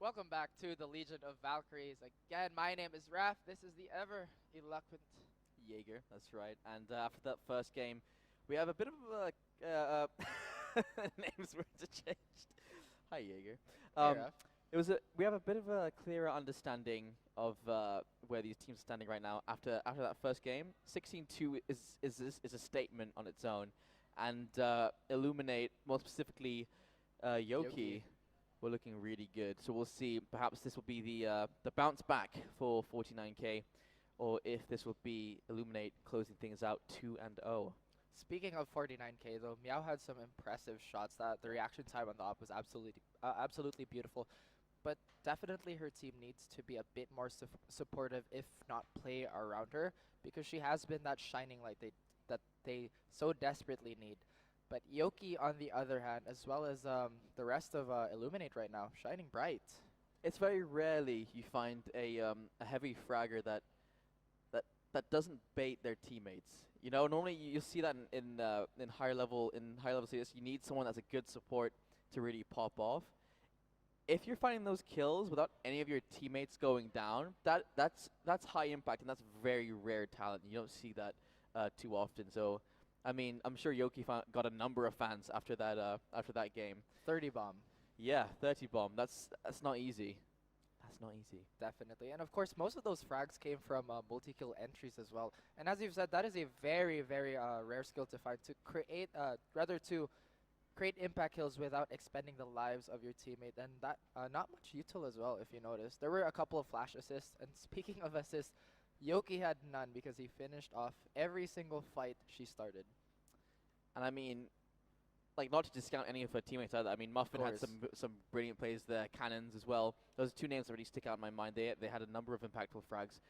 Welcome back to the Legion of Valkyries. Again, my name is Raf. This is the ever eloquent Jaeger, that's right. And after that first game, we have a bit of a names were interchanged. Hi, Jaeger. Hey, Raf. We have a bit of a clearer understanding of where these teams are standing right now after that first game. 16-2 is a statement on its own, and Illuminate, more specifically, Yoki. We're looking really good. So we'll see. Perhaps this will be the bounce back for 49K, or if this will be Illuminate closing things out 2-0. Speaking of 49K, though, Meow had some impressive shots. That the reaction time on the op was absolutely beautiful. But definitely her team needs to be a bit more supportive, if not play around her, because she has been that shining light that they so desperately need. But Yoki, on the other hand, as well as the rest of Illuminate right now, shining bright. It's very rarely you find a heavy fragger that doesn't bait their teammates. You know, normally you see that in higher level CS. You need someone that's a good support to really pop off. If you're finding those kills without any of your teammates going down, that's high impact, and that's very rare talent. You don't see that too often. So, I mean, I'm sure Yoki got a number of fans after that game. 30 bomb. Yeah, 30 bomb. That's not easy. That's not easy. Definitely. And of course, most of those frags came from multi-kill entries as well. And as you've said, that is a very, very rare skill to find, to create, to create impact kills without expending the lives of your teammate. And that, not much util as well, if you notice. There were a couple of flash assists. And speaking of assists, Yoki had none because he finished off every single fight she started. And I mean, like, not to discount any of her teammates either. I mean, Muffin had some brilliant plays there. Cannons as well. Those are two names that really stick out in my mind. They had a number of impactful frags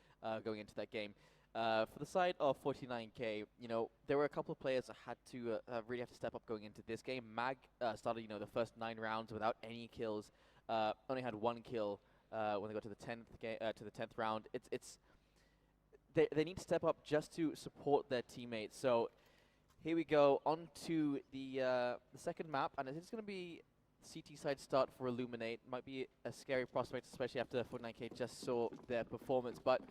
going into that game. For the side of 49K, you know, there were a couple of players that had to really have to step up going into this game. Mag started, you know, the first 9 rounds without any kills. Only had 1 kill when they got to the 10th round. They need to step up just to support their teammates. So here we go on to the second map, and it's going to be CT side start for Illuminate. Might be a scary prospect, especially after 49K just saw their performance, but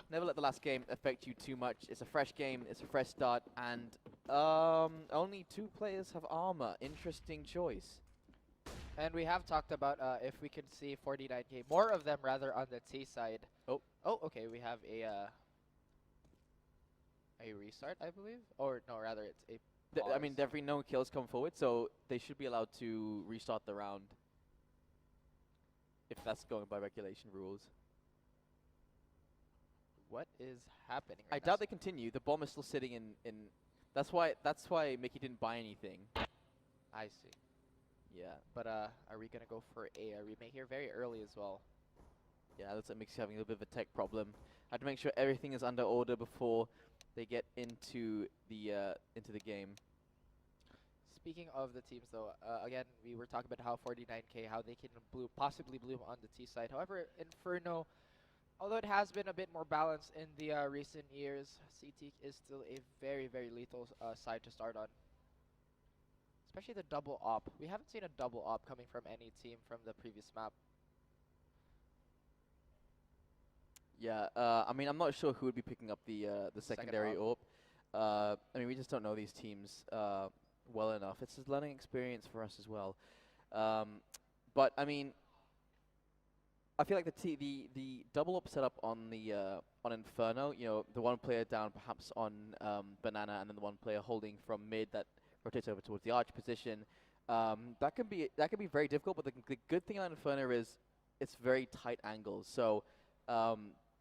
never let the last game affect you too much. It's a fresh game, it's a fresh start, and only 2 players have armor. Interesting choice. And we have talked about if we can see 49K, more of them rather, on the T side. Oh, okay, we have a restart, I believe? Or no, rather it's a pause. I mean, definitely no kills come forward, so they should be allowed to restart the round if that's going by regulation rules. What is happening I doubt they continue. The bomb is still sitting in that's why Mickey didn't buy anything. I see. Yeah. But are we gonna go for a remake here very early as well? Yeah, looks like Mickey's having a little bit of a tech problem. I had to make sure everything is under order before they get into the game. Speaking of the teams, though, again, we were talking about how 49K, how they can possibly bloom on the T side. However, Inferno, although it has been a bit more balanced in the recent years, CT is still a very, very lethal side to start on. Especially the double op. We haven't seen a double op coming from any team from the previous map. Yeah, I mean, I'm not sure who would be picking up the secondary AWP. I mean, we just don't know these teams well enough. It's a learning experience for us as well. But I mean, I feel like the double AWP setup on the on Inferno, you know, the one player down perhaps on Banana, and then the one player holding from mid that rotates over towards the arch position. That can be very difficult. But the good thing on Inferno is it's very tight angles. So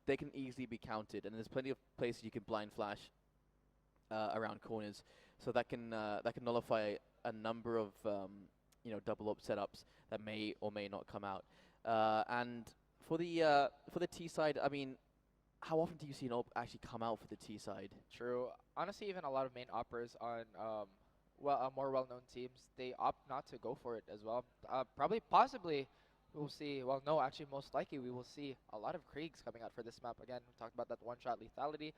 they can easily be counted, and there's plenty of places you can blind flash around corners, so that can nullify a number of you know, double up setups that may or may not come out. And for the T side, I mean, how often do you see an op actually come out for the T side? True. Honestly, even a lot of main operas on more well-known teams, they opt not to go for it as well. Possibly. We'll see. Well, no, actually, most likely we will see a lot of Kriegs coming out for this map. Again, we talked about that one-shot lethality.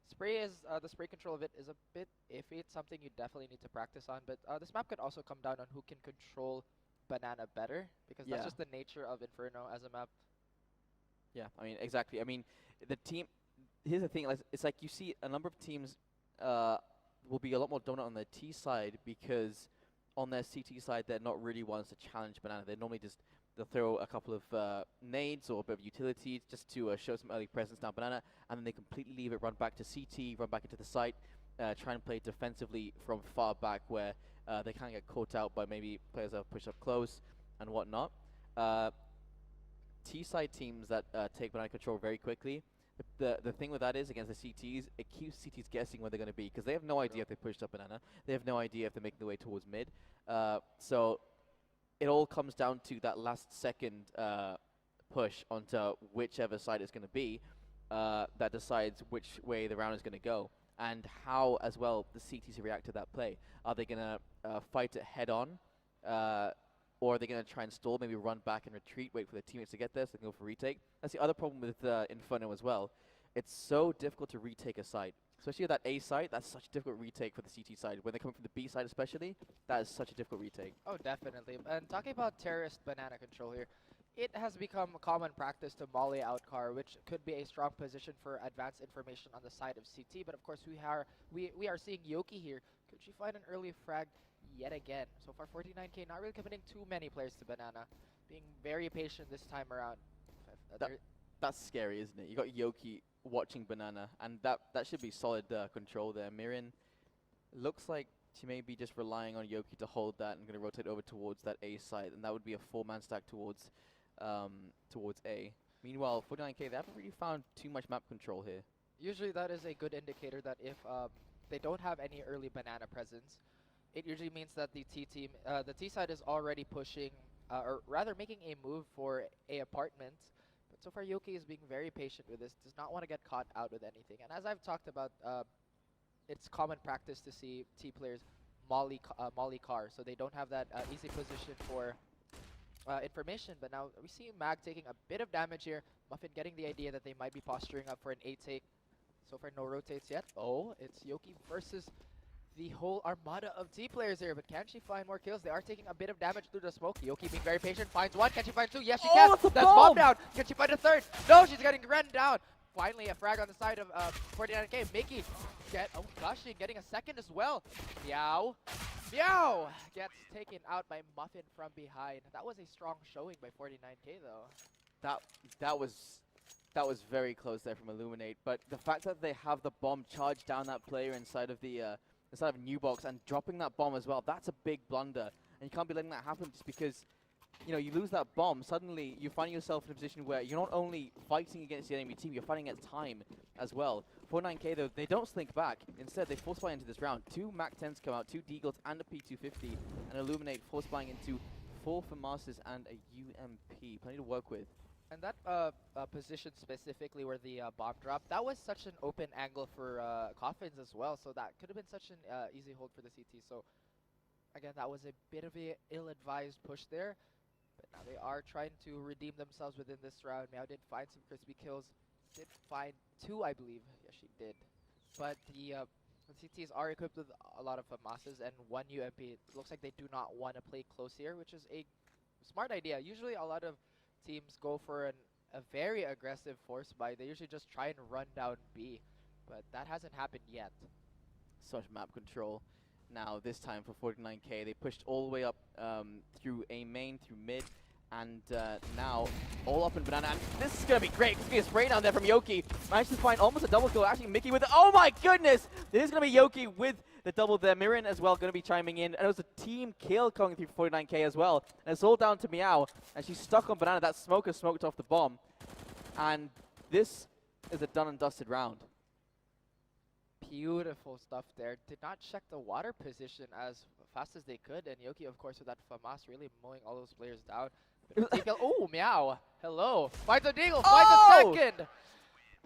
The spray control of it is a bit iffy. It's something you definitely need to practice on. But this map could also come down on who can control Banana better, because that's Yeah. just the nature of Inferno as a map. Yeah, I mean, exactly. I mean, the team. Here's the thing. Like, it's like you see a number of teams will be a lot more dominant on their T side because on their CT side they're not really ones to challenge Banana. They normally just they'll throw a couple of nades or a bit of utility just to show some early presence down Banana, and then they completely leave it, run back to CT, run back into the site, try and play defensively from far back where they can't get caught out by maybe players that have pushed up close and whatnot. T-side teams that take banana control very quickly, the thing with that is against the CTs, it keeps CTs guessing where they're going to be because they have no idea if they pushed up banana. They have no idea if they're making their way towards mid. So it all comes down to that last second push onto whichever side it's going to be that decides which way the round is going to go and how as well the CTs react to that play. Are they going to fight it head on? Or are they going to try and stall, maybe run back and retreat, wait for their teammates to get there so they can go for retake? That's the other problem with Inferno as well. It's so difficult to retake a site. Especially with that A site, that's such a difficult retake for the CT side. When they're coming from the B side especially, that is such a difficult retake. Oh, definitely. And talking about terrorist banana control here, it has become a common practice to molly out car, which could be a strong position for advanced information on the side of CT. But of course, we are seeing Yoki here. Could she find an early frag yet again? So far, 49K not really committing too many players to banana, being very patient this time around. That's scary, isn't it? You got Yoki watching banana, and that should be solid control there. Mirin looks like she may be just relying on Yoki to hold that and going to rotate over towards that A side, and that would be a 4-man stack towards A. Meanwhile, 49K, they haven't really found too much map control here. Usually that is a good indicator that if they don't have any early banana presence, it usually means that the T side is already pushing, or rather making a move for a apartment. But so far, Yoki is being very patient with this, does not want to get caught out with anything. And as I've talked about, it's common practice to see T players molly car, so they don't have that easy position for information. But now we see Mag taking a bit of damage here. Muffin getting the idea that they might be posturing up for an 8 take. So far, no rotates yet. Oh, it's Yoki versus the whole armada of T players here, but can she find more kills? They are taking a bit of damage through the smoke. Yoki being very patient, finds one. Can she find two? Yes, she can. That's bomb down. Can she find a third? No, she's getting run down. Finally, a frag on the side of 49K. Mickey, oh gosh, she's getting a second as well. Meow. Meow gets taken out by Muffin from behind. That was a strong showing by 49K though. That was very close there from Illuminate, but the fact that they have the bomb charge down that player inside of the inside of a new box and dropping that bomb as well, that's a big blunder. And you can't be letting that happen just because, you know, you lose that bomb, suddenly you find yourself in a position where you're not only fighting against the enemy team, you're fighting against time as well. 49K though, they don't slink back. Instead, they force fly into this round. 2 Mac-10s come out, 2 Deagles and a P250, and Illuminate force flying into 4 FAMASs and a UMP. Plenty to work with. And that position specifically where the bomb dropped, that was such an open angle for Coffins as well, so that could have been such an easy hold for the CT. So again, that was a bit of a ill-advised push there, but now they are trying to redeem themselves within this round. Meow did find some crispy kills, did find 2, I believe. Yes, she did. But the CTs are equipped with a lot of FAMASs and 1 UMP. It looks like they do not want to play close here, which is a smart idea. Usually a lot of teams go for a very aggressive force buy. They usually just try and run down B, but that hasn't happened yet. Such map control. Now this time for 49K, they pushed all the way up through A main, through mid, and now all up in banana. And this is gonna be great. It's gonna be a spray down there from Yoki. Managed to find almost a double kill. Actually, Mickey with it. Oh my goodness! This is gonna be Yoki with the double there. Mirin as well gonna be chiming in, and it was a team kill coming through 49K as well. And it's all down to Meow, and she's stuck on banana. That smoker smoked off the bomb, and this is a done and dusted round. Beautiful stuff there. Did not check the water position as fast as they could, and Yoki, of course, with that FAMAS really mowing all those players down. Oh, Meow. Hello. Finds a deagle. Finds a second.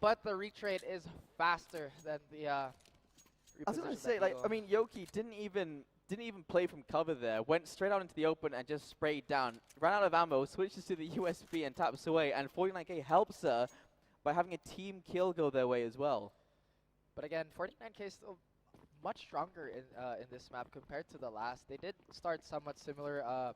But the retrade is faster than the I was gonna say, like, I mean, Yoki didn't even play from cover there. Went straight out into the open and just sprayed down. Ran out of ammo, switches to the USB and taps away. And 49K helps her by having a team kill go their way as well. But again, 49K is still much stronger in this map compared to the last. They did start somewhat similar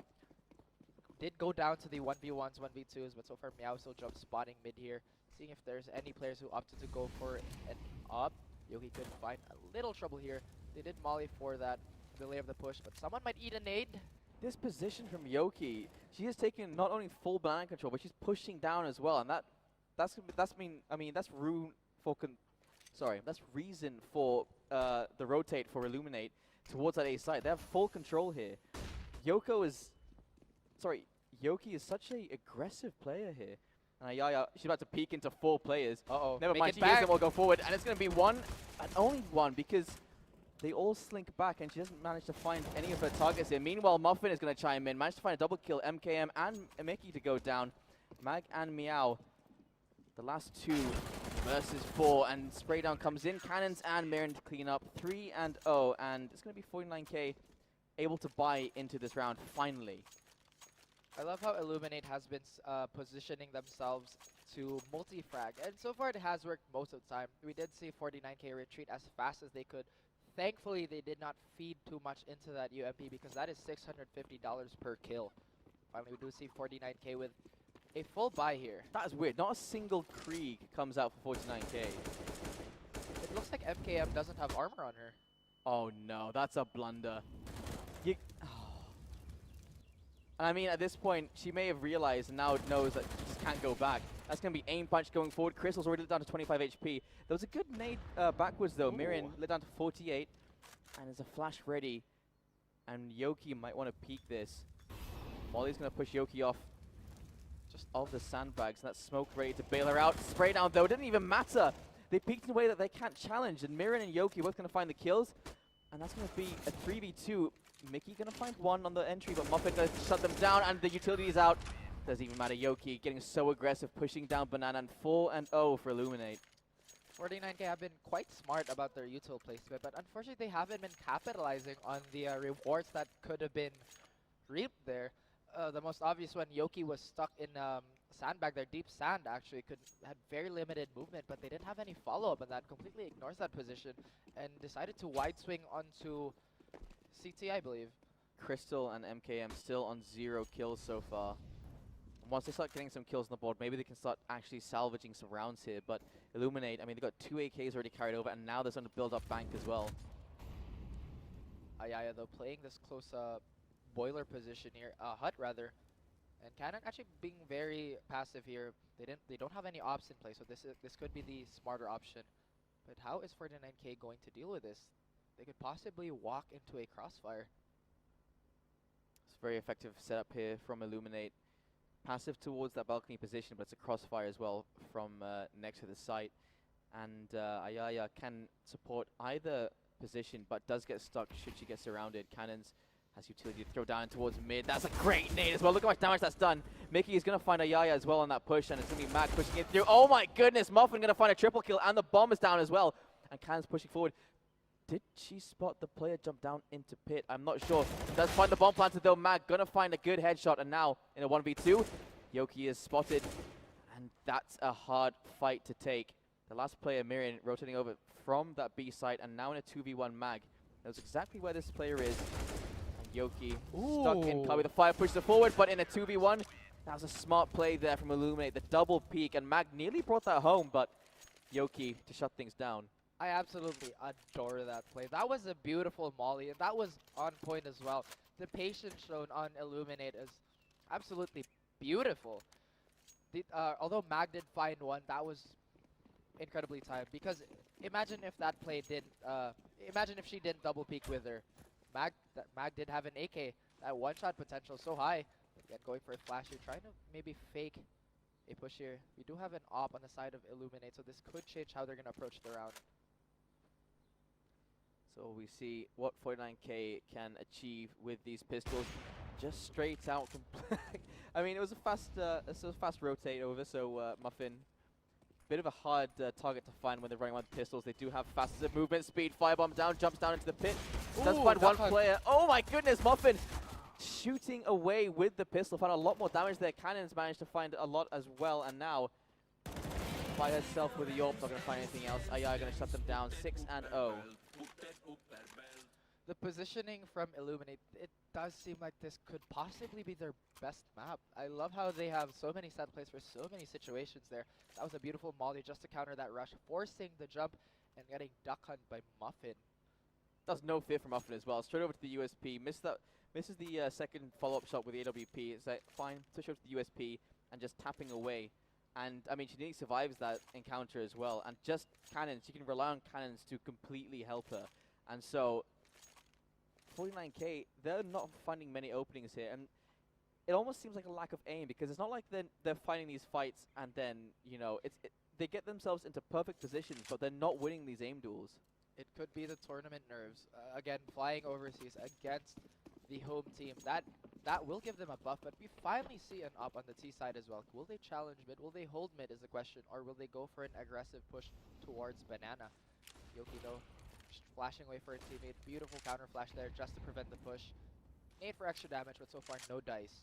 did go down to the 1v1s, 1v2s, but so far Meow still jump spotting mid here, seeing if there's any players who opted to go for an up. Yoki could find a little trouble here. They did molly for that delay of the push, but someone might eat a nade. This position from Yoki, she has taken not only full banana control, but she's pushing down as well, and that's rune for that's reason for the rotate for Illuminate towards that A side. They have full control here. Yoki is such a aggressive player here. And Ayaya, she's about to peek into 4 players. Uh-oh. Never mind, she hears them all go forward, and it's going to be one, and only one, because they all slink back, and she doesn't manage to find any of her targets here. Meanwhile, Muffin is going to chime in, managed to find a double kill, MKM and Mickey to go down. Mag and Meow, the last 2 versus 4, and spray down comes in. Cannons and Mirren to clean up 3-0, and it's going to be 49k able to buy into this round finally. I love how Illuminate has been positioning themselves to multi-frag, and so far it has worked most of the time. We did see 49k retreat as fast as they could. Thankfully, they did not feed too much into that UMP because that is $650 per kill. Finally, we do see 49k with a full buy here. That is weird. Not a single Krieg comes out for 49k. It looks like MKM doesn't have armor on her. Oh no, that's a blunder. I mean, at this point, she may have realized and now knows that she just can't go back. That's going to be aim punch going forward. Crystal's already lit down to 25 HP. There was a good nade backwards, though. Mirren lit down to 48. And there's a flash ready. And Yoki might want to peek this. Molly's going to push Yoki off just of the sandbags. And that smoke ready to bail her out. Spray down, though. It didn't even matter. They peeked in a way that they can't challenge. And Mirren and Yoki both going to find the kills. And that's going to be a 3v2. Mickey going to find one on the entry, but Muffin going to shut them down, and the utility is out. Doesn't even matter. Yoki getting so aggressive, pushing down Banana, and 4-0 for Illuminate. 49k have been quite smart about their util placement, but unfortunately they haven't been capitalizing on the rewards that could have been reaped there. The most obvious one, Yoki was stuck in sandbag there, deep sand actually, had very limited movement, but they didn't have any follow-up, and that completely ignores that position, and decided to wide swing onto CT, I believe. Crystal and MKM still on 0 kills so far. Once they start getting some kills on the board, maybe they can start actually salvaging some rounds here. But Illuminate, I mean, they've got 2 AKs already carried over, and now they're starting to build up bank as well. Ayaya, though, playing this close boiler position here, hut rather, and Canon actually being very passive here. They don't have any ops in play, so this could be the smarter option. But how is 49k going to deal with this? They could possibly walk into a crossfire. It's a very effective setup here from Illuminate. Passive towards that balcony position, but it's a crossfire as well from next to the site. And Ayaya can support either position, but does get stuck should she get surrounded. Cannons has utility to throw down towards mid. That's a great nade as well. Look how much damage that's done. Mickey is going to find Ayaya as well on that push, and it's going to be Mag pushing it through. Oh my goodness, Muffin going to find a triple kill, and the bomb is down as well. And Cannons pushing forward. Did she spot the player jump down into pit? I'm not sure. Does find the bomb planted though. Mag gonna find a good headshot, and now in a 1v2, Yoki is spotted, and that's a hard fight to take. The last player, Mirren, rotating over from that B site, and now in a 2v1 Mag. Knows exactly where this player is. And Yoki stuck in cover. The fire pushes it forward, but in a 2v1, that was a smart play there from Illuminate. The double peek, and Mag nearly brought that home, but Yoki to shut things down. I absolutely adore that play. That was a beautiful molly, and that was on point as well. The patience shown on Illuminate is absolutely beautiful. Although Mag did find one, that was incredibly timed. Because imagine if that play didn't. Imagine if she didn't double peek with her. Mag did have an AK. That one-shot potential so high. Yet going for a flash here, trying to maybe fake a push here. We do have an op on the side of Illuminate, so this could change how they're gonna approach the round. So we see what 49k can achieve with these pistols. Just straight out. I mean, it was a fast rotate over. So Muffin, bit of a hard target to find when they're running around with pistols. They do have fast movement speed. Firebomb down, jumps down into the pit. Does find one player. Oh my goodness, Muffin shooting away with the pistol. Found a lot more damage there. Cannons managed to find a lot as well, and now by herself with the AWP, not going to find anything else. Ayaya going to shut them down. 6-0. The positioning from Illuminate, it does seem like this could possibly be their best map. I love how they have so many set plays for so many situations there. That was a beautiful molly just to counter that rush, forcing the jump and getting duck hunt by Muffin. That's no fear from Muffin as well. Straight over to the USP. Misses the second follow-up shot with the AWP. It's like, fine, switch over to the USP and just tapping away. And, I mean, she nearly survives that encounter as well. And just cannons, she can rely on cannons to completely help her. And so, 49K, they're not finding many openings here. And it almost seems like a lack of aim, because it's not like they're fighting these fights and then, you know, they get themselves into perfect positions, but they're not winning these aim duels. It could be the tournament nerves. Again, flying overseas against the home team. That will give them a buff, but we finally see an up on the T side as well. Will they challenge mid? Will they hold mid is the question, or will they go for an aggressive push towards Banana? Yoki though, just flashing away for a teammate. Beautiful counter flash there just to prevent the push. Need for extra damage, but so far no dice.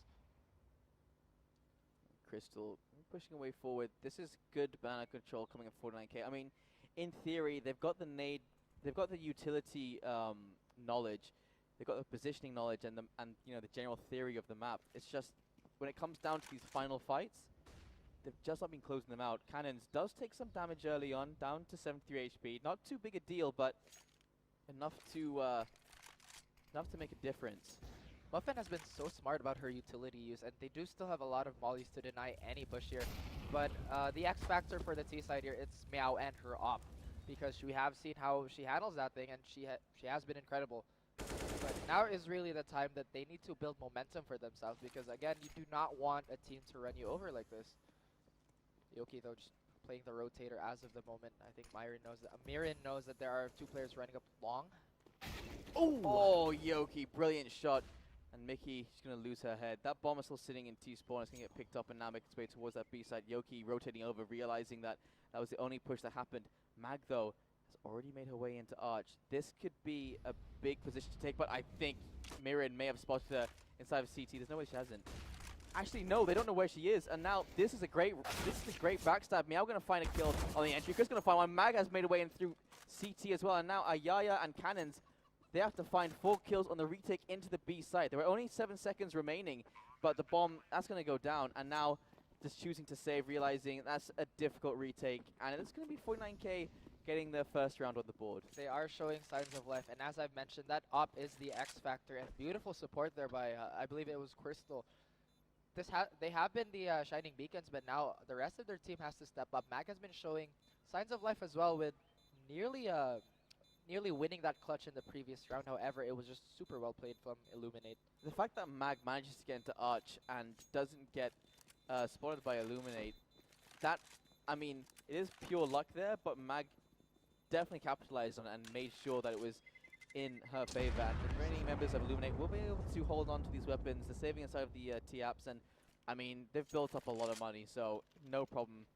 Crystal pushing away forward. This is good Banana control coming at 49K. I mean, in theory, they've got the nade, they've got the utility knowledge, they've got the positioning knowledge, and you know, the general theory of the map. It's just when it comes down to these final fights, they've just not been closing them out. Cannons does take some damage early on, down to 73 HP. Not too big a deal, but enough to make a difference. Muffin has been so smart about her utility use, and they do still have a lot of mollies to deny any push here. But the X factor for the T side here, it's Meow and her op, because we have seen how she handles that thing, and she has been incredible. But now is really the time that they need to build momentum for themselves, because again, you do not want a team to run you over like this. Yoki though just playing the rotator as of the moment. I think Mirin knows that there are two players running up long. Oh, Yoki, brilliant shot. And Mickey, she's going to lose her head. That bomb is still sitting in T-spawn. It's going to get picked up and now make its way towards that B side. Yoki rotating over, realizing that that was the only push that happened. Mag, though, has already made her way into Arch. This could be a big position to take, but I think Mirin may have spotted her inside of CT. There's no way she hasn't. Actually, no, they don't know where she is. And now this is a great backstab. Meow going to find a kill on the entry. Chris going to find one. Mag has made her way in through CT as well. And now Ayaya and Cannons, they have to find 4 kills on the retake into the B site. There were only 7 seconds remaining, but the bomb, that's going to go down. And now just choosing to save, realizing that's a difficult retake. And it's going to be 49K getting their first round on the board. They are showing signs of life. And as I've mentioned, that op is the X factor. And beautiful support there by, I believe it was Crystal. They have been the shining beacons, but now the rest of their team has to step up. Mag has been showing signs of life as well, with nearly winning that clutch in the previous round. However, it was just super well played from Illuminate. The fact that Mag manages to get into Arch and doesn't get spotted by Illuminate, that, I mean, it is pure luck there, but Mag definitely capitalized on it and made sure that it was in her favor. And the remaining members of Illuminate will be able to hold on to these weapons. They're saving aside of the T-Apps, and I mean, they've built up a lot of money, so no problem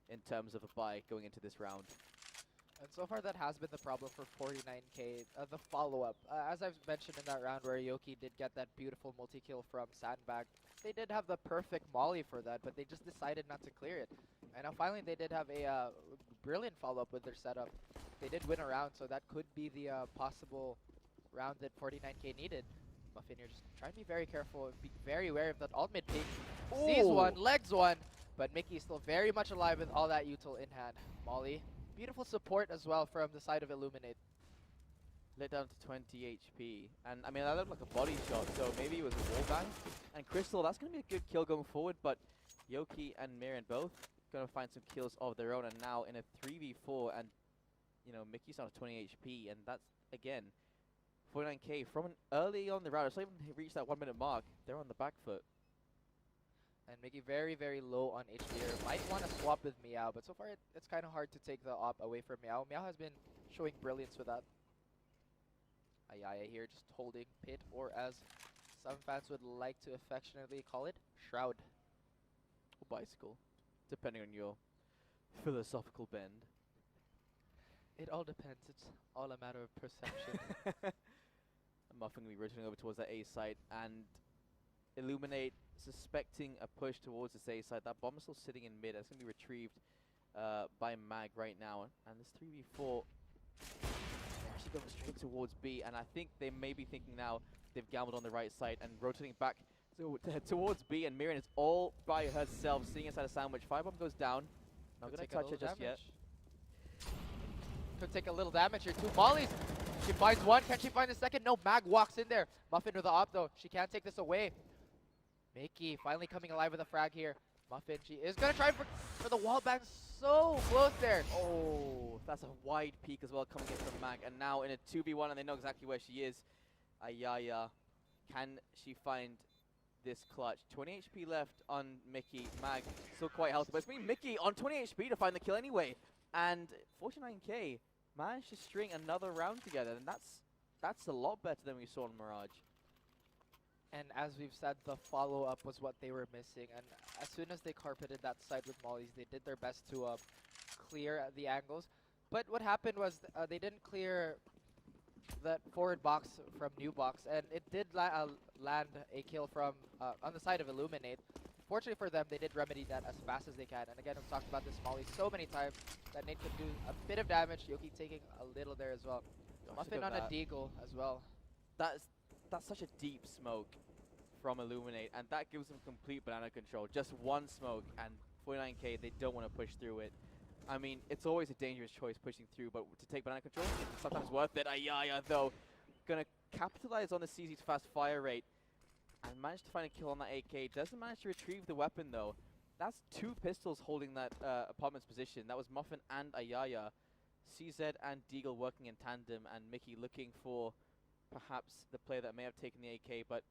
in terms of a buy going into this round. And so far that has been the problem for 49K, the follow-up. As I've mentioned in that round where Yoki did get that beautiful multi-kill from Sandbag, they did have the perfect molly for that, but they just decided not to clear it. And now finally they did have a brilliant follow-up with their setup. They did win a round, so that could be the possible round that 49K needed. Muffin, you're just trying to be very careful, be very wary of that alt mid peek. Sees one, legs one, but Mickey's still very much alive with all that util in hand. Molly. Beautiful support as well from the side of Illuminate. Let down to 20 HP. And I mean, that looked like a body shot, so maybe it was a wall bang. And Crystal, that's going to be a good kill going forward, but Yoki and Mirin both going to find some kills of their own. And now in a 3v4, and you know, Mickey's on a 20 HP, and that's, again, 49K from an early on the round. It's not even reached that 1 minute mark. They're on the back foot. And Mickey very, very low on HP here. Might want to swap with Meow, but so far it's kind of hard to take the op away from Meow. Meow has been showing brilliance with that. Ayaya here just holding pit, or as some fans would like to affectionately call it, shroud. Or bicycle, depending on your philosophical bend. It all depends. It's all a matter of perception. Muffin will be rotating over towards that A site, and Illuminate suspecting a push towards this A side. That bomb is still sitting in mid. It's going to be retrieved by Mag right now. And this 3v4. actually going straight towards B, and I think they may be thinking now they've gambled on the right side and rotating back towards B, and Miriam is all by herself, sitting inside a sandwich. Firebomb goes down. Not going to touch her just yet. Could take a little damage here. 2 mollies. She finds one. Can she find a second? No, Mag walks in there. Muffin with the op though. She can't take this away. Mickey finally coming alive with a frag here. Muffin, she is going to try for the wall bang. So close there. Oh, that's a wide peek as well coming in from Mag. And now in a 2v1, and they know exactly where she is. Ayaya, can she find this clutch? 20 HP left on Mickey. Mag still quite healthy, but it's been Mickey on 20 HP to find the kill anyway. And 49k managed to string another round together, and that's a lot better than we saw in Mirage. And as we've said, the follow-up was what they were missing. And as soon as they carpeted that side with mollies, they did their best to clear the angles. But what happened was they didn't clear that forward box from new box, and it did land a kill from on the side of Illuminate. Fortunately for them, they did remedy that as fast as they can. And again, we've talked about this molly so many times that Nate could do a bit of damage. Yoki taking a little there as well. Muffin on a deagle as well. That's such a deep smoke from Illuminate, and that gives them complete banana control. Just one smoke, and 49k, they don't want to push through it. I mean, it's always a dangerous choice pushing through, but to take banana control, it's sometimes worth it. Ayaya, though, gonna capitalize on the CZ's fast fire rate and manage to find a kill on that AK. Doesn't manage to retrieve the weapon, though. That's 2 pistols holding that apartment's position. That was Muffin and Ayaya. CZ and Deagle working in tandem, and Mickey looking for perhaps the player that may have taken the AK, but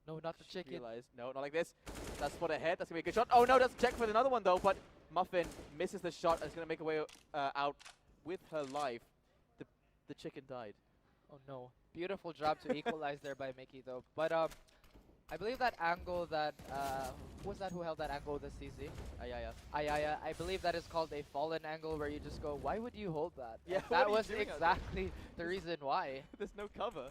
no, not the chicken. No, not like this. That's spot ahead. That's going to be a good shot. Oh, no, doesn't check for another one, though, but Muffin misses the shot and is going to make her way out with her life. The chicken died. Oh, no. Beautiful job to equalize there by Mickey, though. But I believe that angle that, who was that who held that angle with the CZ? Ayaya. Ayaya. I believe that is called a fallen angle, where you just go, why would you hold that? Yeah, and that was exactly the reason why. There's no cover.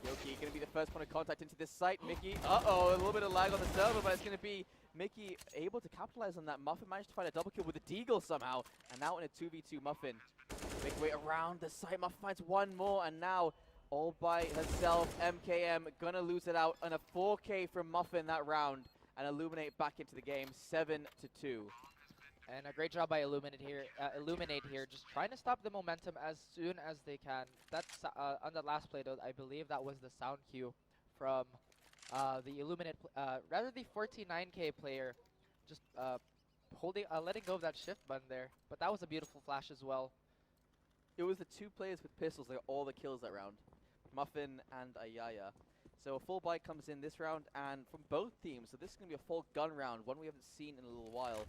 Yoki going to be the first point of contact into this site. Mickey, uh-oh, a little bit of lag on the server, but it's going to be Mickey able to capitalize on that. Muffin managed to find a double kill with the Deagle somehow, and now in a 2v2, Muffin make way around the site. Muffin finds one more, and now all by herself, MKM gonna lose it out on a 4k from Muffin that round, and Illuminate back into the game, 7-2. And a great job by Illuminate here, just trying to stop the momentum as soon as they can. That's on the last play, though. I believe that was the sound cue from the Illuminate, rather the 49k player, just letting go of that shift button there. But that was a beautiful flash as well. It was the 2 players with pistols that got all the kills that round, Muffin and Ayaya. So a full buy comes in this round, and from both teams, so this is going to be a full gun round, one we haven't seen in a little while.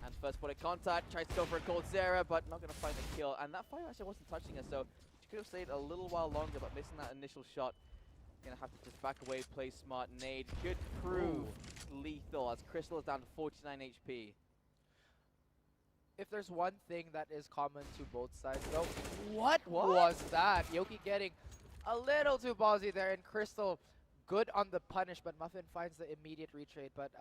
And first point of contact, tries to go for a cold Zera, but not going to find the kill. And that fire actually wasn't touching her, so she could have stayed a little while longer, but missing that initial shot. Going to have to just back away, play smart. Nade could prove lethal as Crystal is down to 49 HP. If there's one thing that is common to both sides, though, what was that? Yoki getting a little too ballsy there, and Crystal good on the punish, but Muffin finds the immediate retrade. But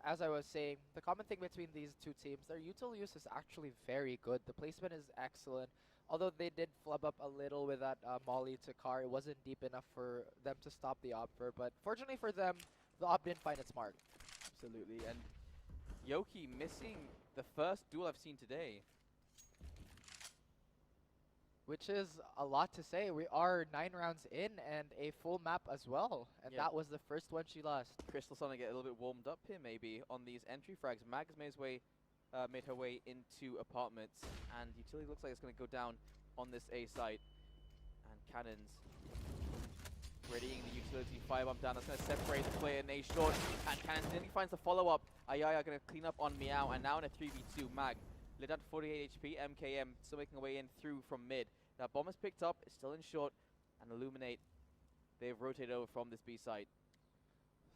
as I was saying, the common thing between these two teams, their util use is actually very good. The placement is excellent. Although they did flub up a little with that molly to car, it wasn't deep enough for them to stop the opfer. But fortunately for them, the op didn't find its mark. Absolutely, and Yoki missing the first duel I've seen today. Which is a lot to say. We are 9 rounds in and a full map as well. And that was the first one she lost. Crystal's starting to get a little bit warmed up here maybe on these entry frags. Mag has made her way into apartments, and utility looks like it's going to go down on this A site. And Cannons readying the utility firebomb down. That's going to separate the player in A short. And Cannons nearly finds the follow-up. Ayaya going to clean up on Meow, and now in a 3v2, Mag lit down to 48 HP. MKM still making a way in through from mid. That bomb is picked up, it's still in short, and Illuminate, they've rotated over from this B site.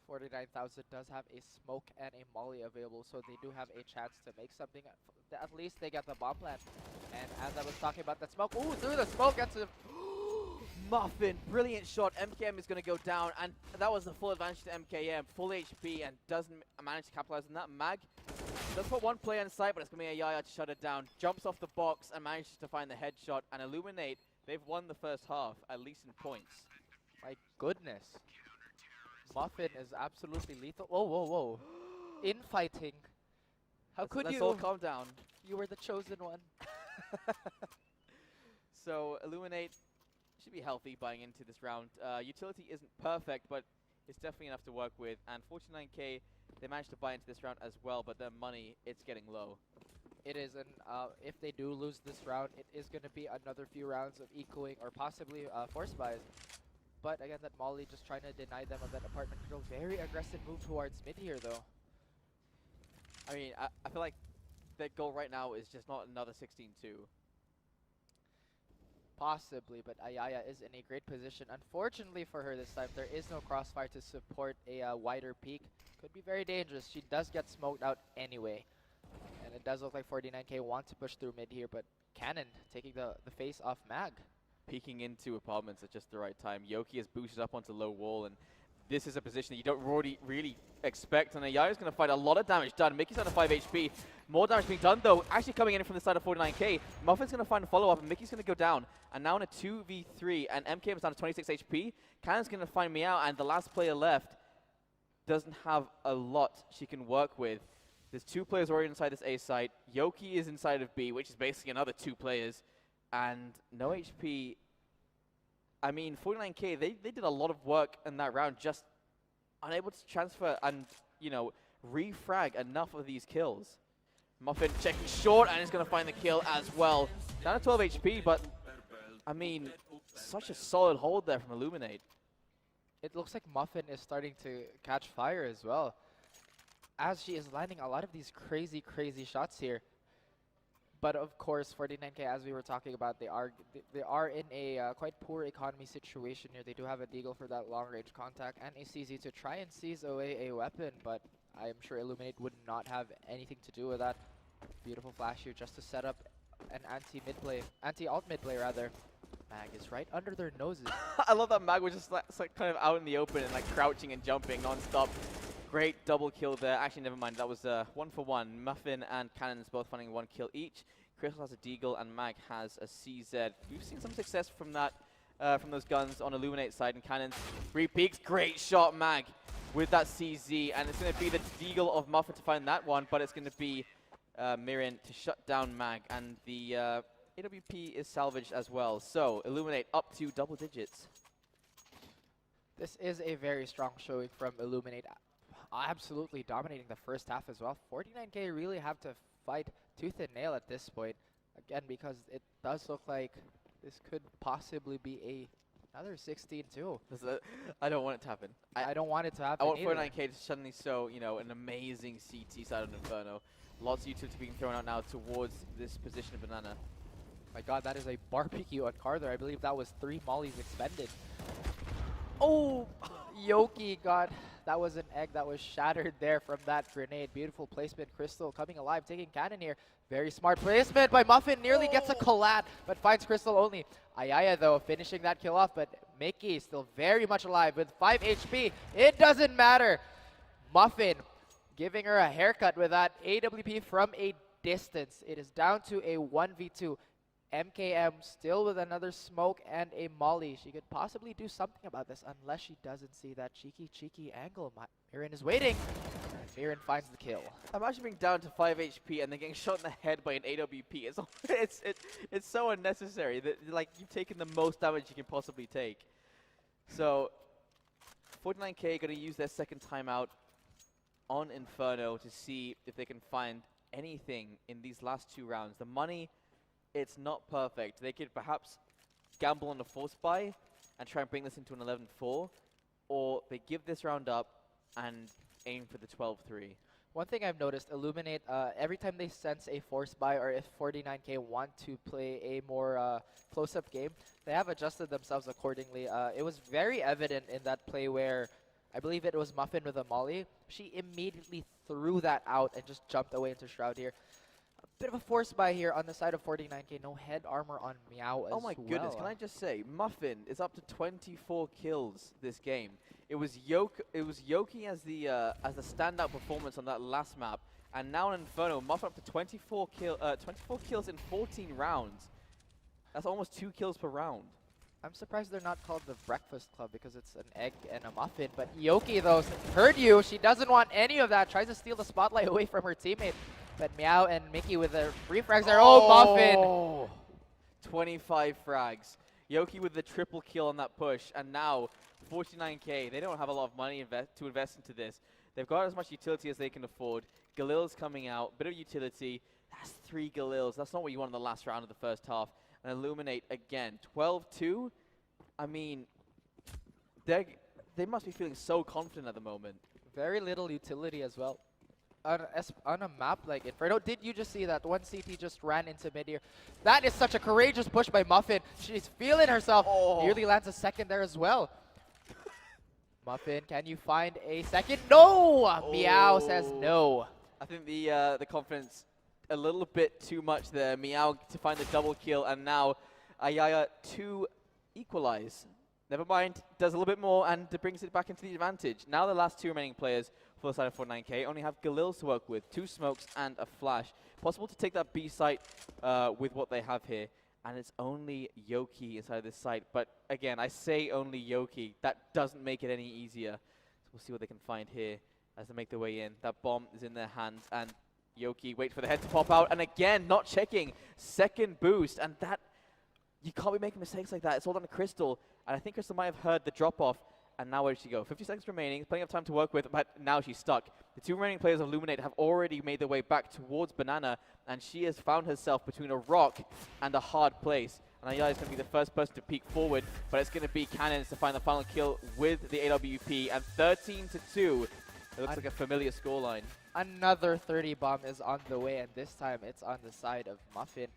49,000 does have a smoke and a molly available, so they do have a chance to make something. At least they get the bomb plant. And as I was talking about that smoke, ooh, through the smoke, gets him. Muffin, brilliant shot. MKM is going to go down, and that was the full advantage to MKM. Full HP, and doesn't manage to capitalize on that. Mag does put one player in sight, but it's going to be a Yaya to shut it down. Jumps off the box and manages to find the headshot, and Illuminate They've won the first half, at least in points. My goodness. Muffin is absolutely lethal. Whoa, whoa, whoa. Infighting. How could Let's you? all calm down. You were the chosen one. So Illuminate should be healthy buying into this round. Utility isn't perfect, but it's definitely enough to work with. And 49k, they managed to buy into this round as well, but their money, it's getting low. It is, and if they do lose this round, it is going to be another few rounds of ecoing or possibly force buys. But again, that Molly just trying to deny them of that apartment control. Very aggressive move towards mid here, though. I mean, I feel like their goal right now is just not another 16-2. Possibly, but Ayaya is in a great position. Unfortunately for her this time, there is no crossfire to support a wider peak. Could be very dangerous. She does get smoked out anyway. And it does look like 49k want to push through mid here, but Cannon taking the face off Mag. Peeking into apartments at just the right time. Yoki is boosted up onto low wall, and this is a position that you don't really expect. And Ayaya's going to find a lot of damage done. Mickey's on a 5 HP. More damage being done, though. Actually coming in from the side of 49k. Muffin's going to find a follow-up, and Mickey's going to go down. And now in a 2v3, and MK is down to 26 HP. Cannon's going to find me out, and the last player left doesn't have a lot she can work with. There's 2 players already inside this A site. Yoki is inside of B, which is basically another 2 players. And no HP. I mean, 49k, they did a lot of work in that round, just unable to transfer and, you know, refrag enough of these kills. Muffin checking short, and is going to find the kill as well. Down to 12 HP, but, I mean, such a solid hold there from Illuminate. It looks like Muffin is starting to catch fire as well, as she is landing a lot of these crazy shots here. But of course, 49k, as we were talking about, they are in a quite poor economy situation here. They do have a deagle for that long-range contact and a CZ to try and seize away a weapon, but I am sure Illuminate would not have anything to do with that. Beautiful flash here just to set up an anti-alt mid play rather. Mag is right under their noses. I love that Mag was just like kind of out in the open and like crouching and jumping non-stop. Great double kill there. Actually, never mind. That was 1-for-1. Muffin and Cannon's both finding 1 kill each. Crystal has a deagle and Mag has a CZ. We've seen some success from that, from those guns on Illuminate side, and Cannon's 3 peaks. Great shot, Mag, with that CZ, and it's going to be the deagle of Muffin to find that one, but it's going to be Mirin to shut down Mag, and the AWP is salvaged as well. So Illuminate up to double digits. This is a very strong showing from Illuminate. Absolutely dominating the first half as well. 49k really have to fight tooth and nail at this point. Again, because it does look like this could possibly be another 16-2. I don't want it to happen. I don't want it to happen I want either. 49k to suddenly show, you know, an amazing CT side of Inferno. Lots of utility being thrown out now towards this position of Banana. My god, that is a barbecue on Carter. I believe that was 3 mollies expended. Oh, Yoki got... That was an egg that was shattered there from that grenade. Beautiful placement. Crystal coming alive, taking Cannon here. Very smart placement by Muffin. Nearly gets a collat, but finds Crystal only. Ayaya, though, finishing that kill off, but Mickey still very much alive with 5 HP. It doesn't matter. Muffin giving her a haircut with that AWP from a distance. It is down to a 1v2. MKM still with another smoke and a molly. She could possibly do something about this unless she doesn't see that cheeky angle. Mirin is waiting. Mirin finds the kill. Imagine being down to 5 HP and then getting shot in the head by an AWP. It's so unnecessary that, like, you've taken the most damage you can possibly take. So 49k going to use their second timeout on Inferno to see if they can find anything in these last 2 rounds. The money, it's not perfect. They could perhaps gamble on a force buy and try and bring this into an 11-4, or they give this round up and aim for the 12-3. One thing I've noticed, Illuminate, every time they sense a force buy or if 49k want to play a more close-up game, they have adjusted themselves accordingly. It was very evident in that play where I believe it was Muffin with a molly. She immediately threw that out and just jumped away into Shroud here. Bit of a force buy here on the side of 49k. No head armor on Meow as well. Oh my goodness, can I just say, Muffin is up to 24 kills this game. It was Yoki as the standout performance on that last map, and now in Inferno, Muffin up to 24 kills in 14 rounds. That's almost 2 kills per round. I'm surprised they're not called the Breakfast Club because it's an egg and a muffin. But Yoki, though, heard you. She doesn't want any of that. Tries to steal the spotlight away from her teammate. But Meow and Mickey with their free frags there. Oh, muffin! 25 frags. Yoki with the triple kill on that push. And now 49k. They don't have a lot of money to invest into this. They've got as much utility as they can afford. Galil's coming out. Bit of utility. That's 3 Galils. That's not what you want in the last round of the first half. And Illuminate again. 12-2. I mean, they must be feeling so confident at the moment. Very little utility as well. On a map like Inferno, did you just see that one CT just ran into mid-air? That is such a courageous push by Muffin. She's feeling herself. Nearly lands a second there as well. Muffin, can you find a second? No! Meow says no. I think the confidence a little bit too much there. Meow to find the double kill, and now Ayaya to equalize. Never mind, does a little bit more and brings it back into the advantage. Now the last 2 remaining players for the side of 49k only have Galils to work with, 2 smokes and a flash. Possible to take that B site with what they have here. And it's only Yoki inside this site. But again, I say only Yoki. That doesn't make it any easier. So we'll see what they can find here as they make their way in. That bomb is in their hands, and Yoki waits for the head to pop out. And again, not checking. Second boost, and that, you can't be making mistakes like that. It's all down to Crystal. And I think Crystal might have heard the drop-off. And now where did she go? 50 seconds remaining, plenty of time to work with, but now she's stuck. The 2 remaining players of Illuminate have already made their way back towards Banana, and she has found herself between a rock and a hard place. And Ayala is going to be the first person to peek forward, but it's going to be Cannons to find the final kill with the AWP, and 13-2. It looks like a familiar scoreline. Another 30 bomb is on the way, and this time it's on the side of Muffin.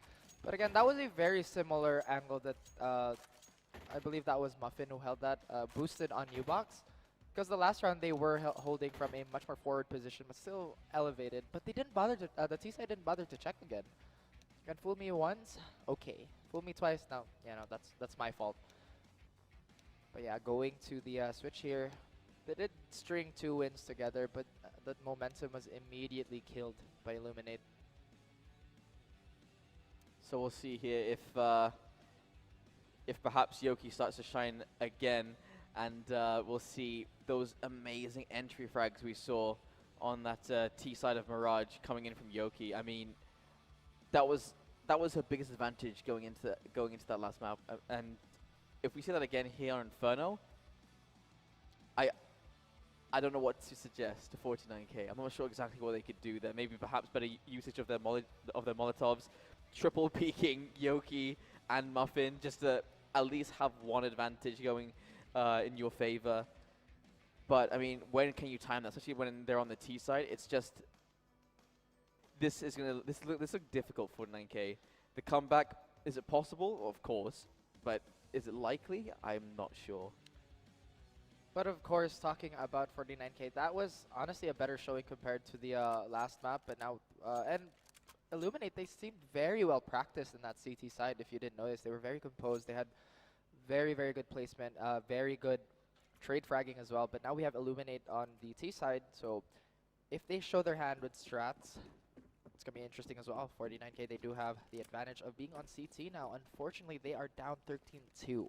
But again, that was a very similar angle that I believe that was Muffin who held that, boosted on U-Box. Because the last round they were holding from a much more forward position, but still elevated. But they didn't bother to, the T-side didn't bother to check again. You can fool me once, okay. Fool me twice, no, yeah, no, that's my fault. But yeah, going to the switch here. They did string 2 wins together, but the momentum was immediately killed by Illuminate. So we'll see here if perhaps Yoki starts to shine again, and we'll see those amazing entry frags we saw on that T side of Mirage coming in from Yoki. I mean, that was her biggest advantage going into that last map, and if we see that again here on Inferno, I don't know what to suggest to 49k. I'm not sure exactly what they could do there. Maybe perhaps better usage of their Molotovs, triple peeking Yoki and Muffin, just to at least have one advantage going in your favor. But I mean, when can you time that? Especially when they're on the T side, it's just this look difficult for 9k. The comeback, is it possible? Of course, but is it likely? I'm not sure. But of course, talking about 49k, that was honestly a better showing compared to the last map. But now, and Illuminate, they seemed very well practiced in that CT side. If you didn't notice, they were very composed. They had very, very good placement, very good trade fragging as well. But now we have Illuminate on the T side. So if they show their hand with strats, it's going to be interesting as well. 49k, they do have the advantage of being on CT now. Unfortunately, they are down 13-2.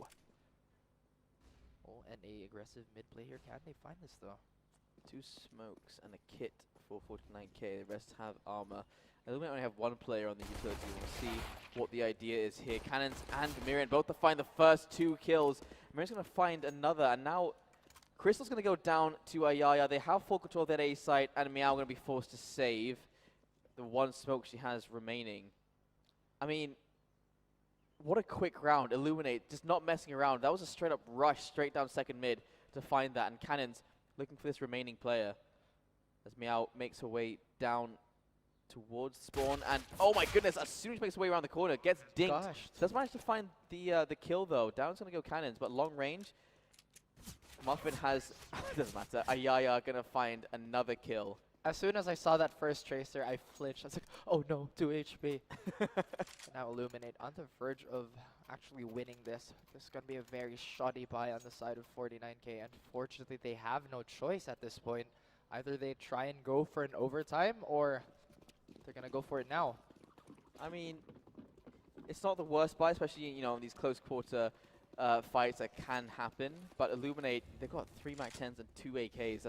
Oh, and a aggressive mid play here. Can they find this though? 2 smokes and a kit for 49k. The rest have armor. Illuminate only have 1 player on the utility. We'll see what the idea is here. Cannons and Miriam both to find the first 2 kills. Miriam's going to find another, and now Crystal's going to go down to Ayaya. They have full control of that A site, and Meow going to be forced to save the 1 smoke she has remaining. I mean, what a quick round. Illuminate, just not messing around. That was a straight up rush, straight down second mid to find that. And Cannons looking for this remaining player as Meow makes her way down towards spawn. And oh my goodness, as soon as she makes her way around the corner, gets dinked. Gosh. Does manage to find the kill though. Down's going to go Cannons, but long range. Muffin has, doesn't matter. Ayaya going to find another kill. As soon as I saw that first tracer, I flinched. I was like, oh no, 2 HP. Now Illuminate on the verge of actually winning this. This is going to be a very shoddy buy on the side of 49k. Unfortunately, they have no choice at this point. Either they try and go for an overtime, or they're going to go for it now. I mean, it's not the worst buy, especially, you know, in these close quarter fights that can happen. But Illuminate, they've got 3 Mac 10s and 2 AKs.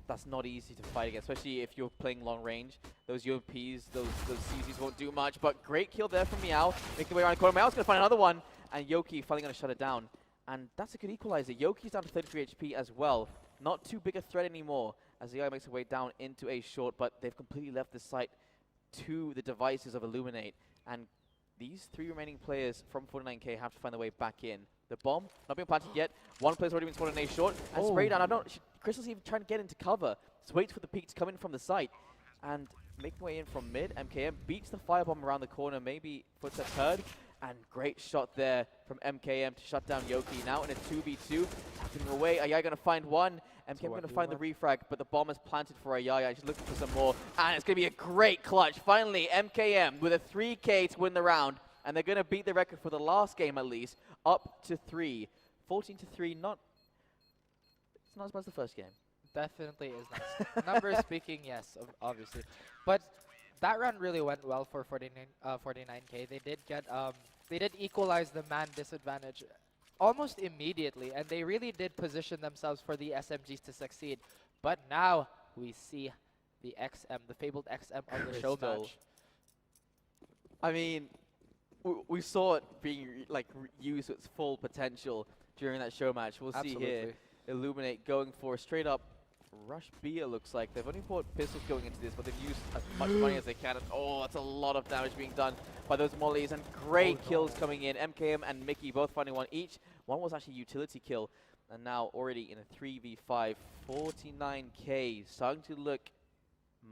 That's not easy to fight against, especially if you're playing long range. Those UMPs, those CZs won't do much. But great kill there from Meow, making the way around the corner. Meow's going to find another one, and Yoki finally going to shut it down. And that's a good equalizer. Yoki's down to 33 HP as well. Not too big a threat anymore as the guy makes his way down into a short, but they've completely left the site to the devices of Illuminate. And these 3 remaining players from 49K have to find their way back in. The bomb not being planted yet. One player's already been spotted in a short and spray down. Crystal's even trying to get into cover. Just waits for the peak to come in from the site and making way in from mid. MKM beats the firebomb around the corner. Maybe footsteps heard. And great shot there from MKM to shut down Yoki. Now in a 2v2, tapping away. Ayaya going to find one. MKM going to find the refrag, but the bomb is planted for Ayaya. She's looking for some more, and it's going to be a great clutch. Finally, MKM with a 3K to win the round, and they're going to beat the record for the last game at least, up to 3. 14 to 3, it's not as bad as the first game. Definitely is nice. Numbers speaking, yes, obviously. But that run really went well for 49K. They did equalize the man disadvantage almost immediately, and they really did position themselves for the SMGs to succeed. But now we see the XM, the fabled XM of the show match. I mean, we saw it being used to its full potential during that show match. We'll see here Illuminate going for a straight up rush B, it looks like. They've only bought pistols going into this, but they've used as much money as they can. And oh, that's a lot of damage being done by those mollies, and great kills coming in. MKM and Mickey both finding one each. One was actually a utility kill, and now already in a 3v5. 49K starting to look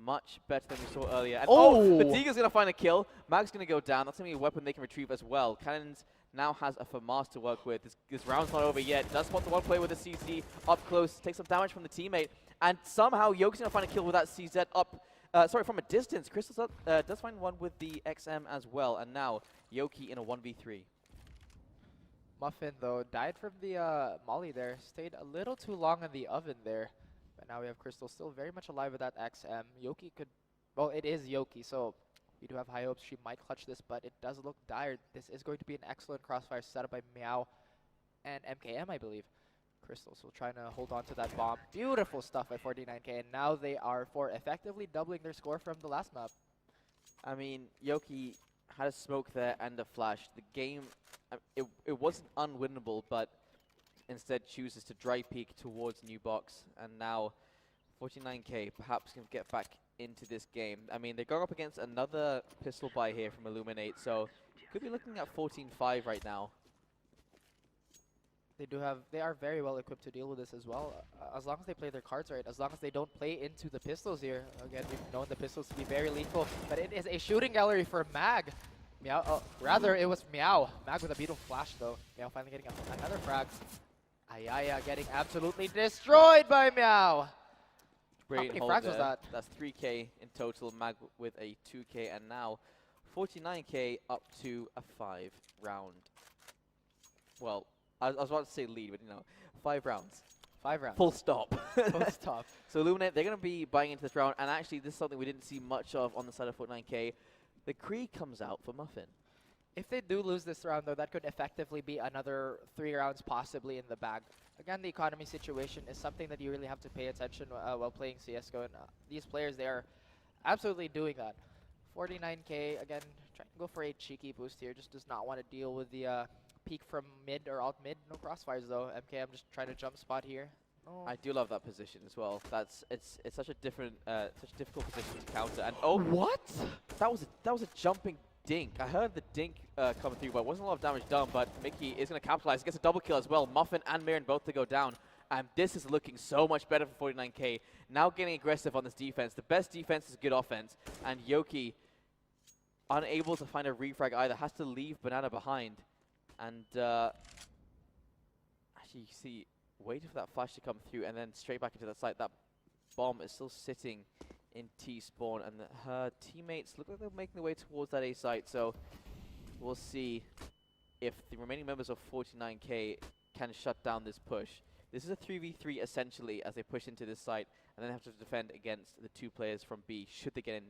much better than we saw earlier. And Fatigue's going to find a kill. Mag's going to go down. That's going to be a weapon they can retrieve as well. Cannons now has a FAMAS to work with. This round's not over yet. Does spot the one player with a CZ up close. Takes some damage from the teammate. And somehow Yoki's going to find a kill with that CZ up, from a distance. Crystal does find one with the XM as well. And now Yoki in a 1v3. Muffin, though, died from the molly there. Stayed a little too long in the oven there. But now we have Crystal still very much alive with that XM. Yoki could, well, it is Yoki, so we do have high hopes she might clutch this, but it does look dire. This is going to be an excellent crossfire setup by Meow and MKM, I believe. Crystal still trying to hold on to that bomb. Beautiful stuff by 49K, and now they are effectively doubling their score from the last map. I mean, Yoki had a smoke there and a flash. The game, it wasn't unwinnable, but instead chooses to dry peek towards new box. And now 49K perhaps can get back into this game. I mean, they're going up against another pistol buy here from Illuminate, so could be looking at 14-5 right now. They are very well equipped to deal with this as well, as long as they play their cards right, as long as they don't play into the pistols here. Again, we've known the pistols to be very lethal, but it is a shooting gallery for Mag. Meow, rather it was Meow. Mag with a beautiful flash though. Meow finally getting another frag. Ayaya getting absolutely destroyed by Meow. Great How many hold frags there. was that? That's 3K in total. Mag with a 2K, and now 49K up to a 5-round. Well, I was about to say lead, but 5 rounds. 5 rounds. Full stop. Full stop. So Illuminate, they're going to be buying into this round, and actually this is something we didn't see much of on the side of 49K. The Kree comes out for Muffin. If they do lose this round, though, that could effectively be another 3 rounds possibly in the bag. Again, the economy situation is something that you really have to pay attention while playing CSGO, and these players, they are absolutely doing that. 49K, again, trying to go for a cheeky boost here, just does not want to deal with the peek from mid or alt mid. No crossfires, though. MKM just trying to jump spot here. Oh. I do love that position as well. It's such a different, such a difficult position to counter. And oh, what? That was a jumping dink. I heard the dink coming through, but it wasn't a lot of damage done. But Mickey is going to capitalize. He gets a double kill as well. Muffin and Mirren both to go down. And this is looking so much better for 49K. Now getting aggressive on this defense. The best defense is good offense. And Yoki, unable to find a refrag either, has to leave Banana behind. And actually, you see, waiting for that flash to come through and then straight back into that site. That bomb is still sitting in T-spawn, and her teammates look like they're making their way towards that A site. So we'll see if the remaining members of 49K can shut down this push. This is a 3v3 essentially as they push into this site, and then have to defend against the 2 players from B should they get in.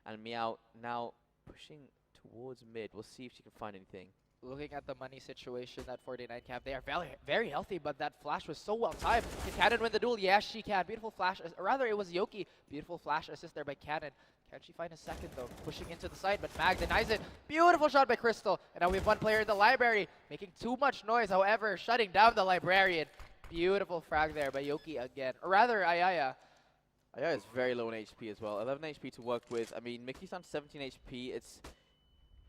And Meow now pushing towards mid. We'll see if she can find anything. Looking at the money situation that 49 cap, they are very, very healthy, but that flash was so well timed. Can Cannon win the duel? Yes, she can. Beautiful flash, rather it was Yoki. Beautiful flash assist there by Cannon. Can she find a second though? Pushing into the side, but Mag denies it. Beautiful shot by Crystal. And now we have one player in the library making too much noise, however, shutting down the librarian. Beautiful frag there by Yoki again, or rather Ayaya. Ayaya is very low in HP as well. 11 HP to work with. I mean, Mickey's on 17 HP. It's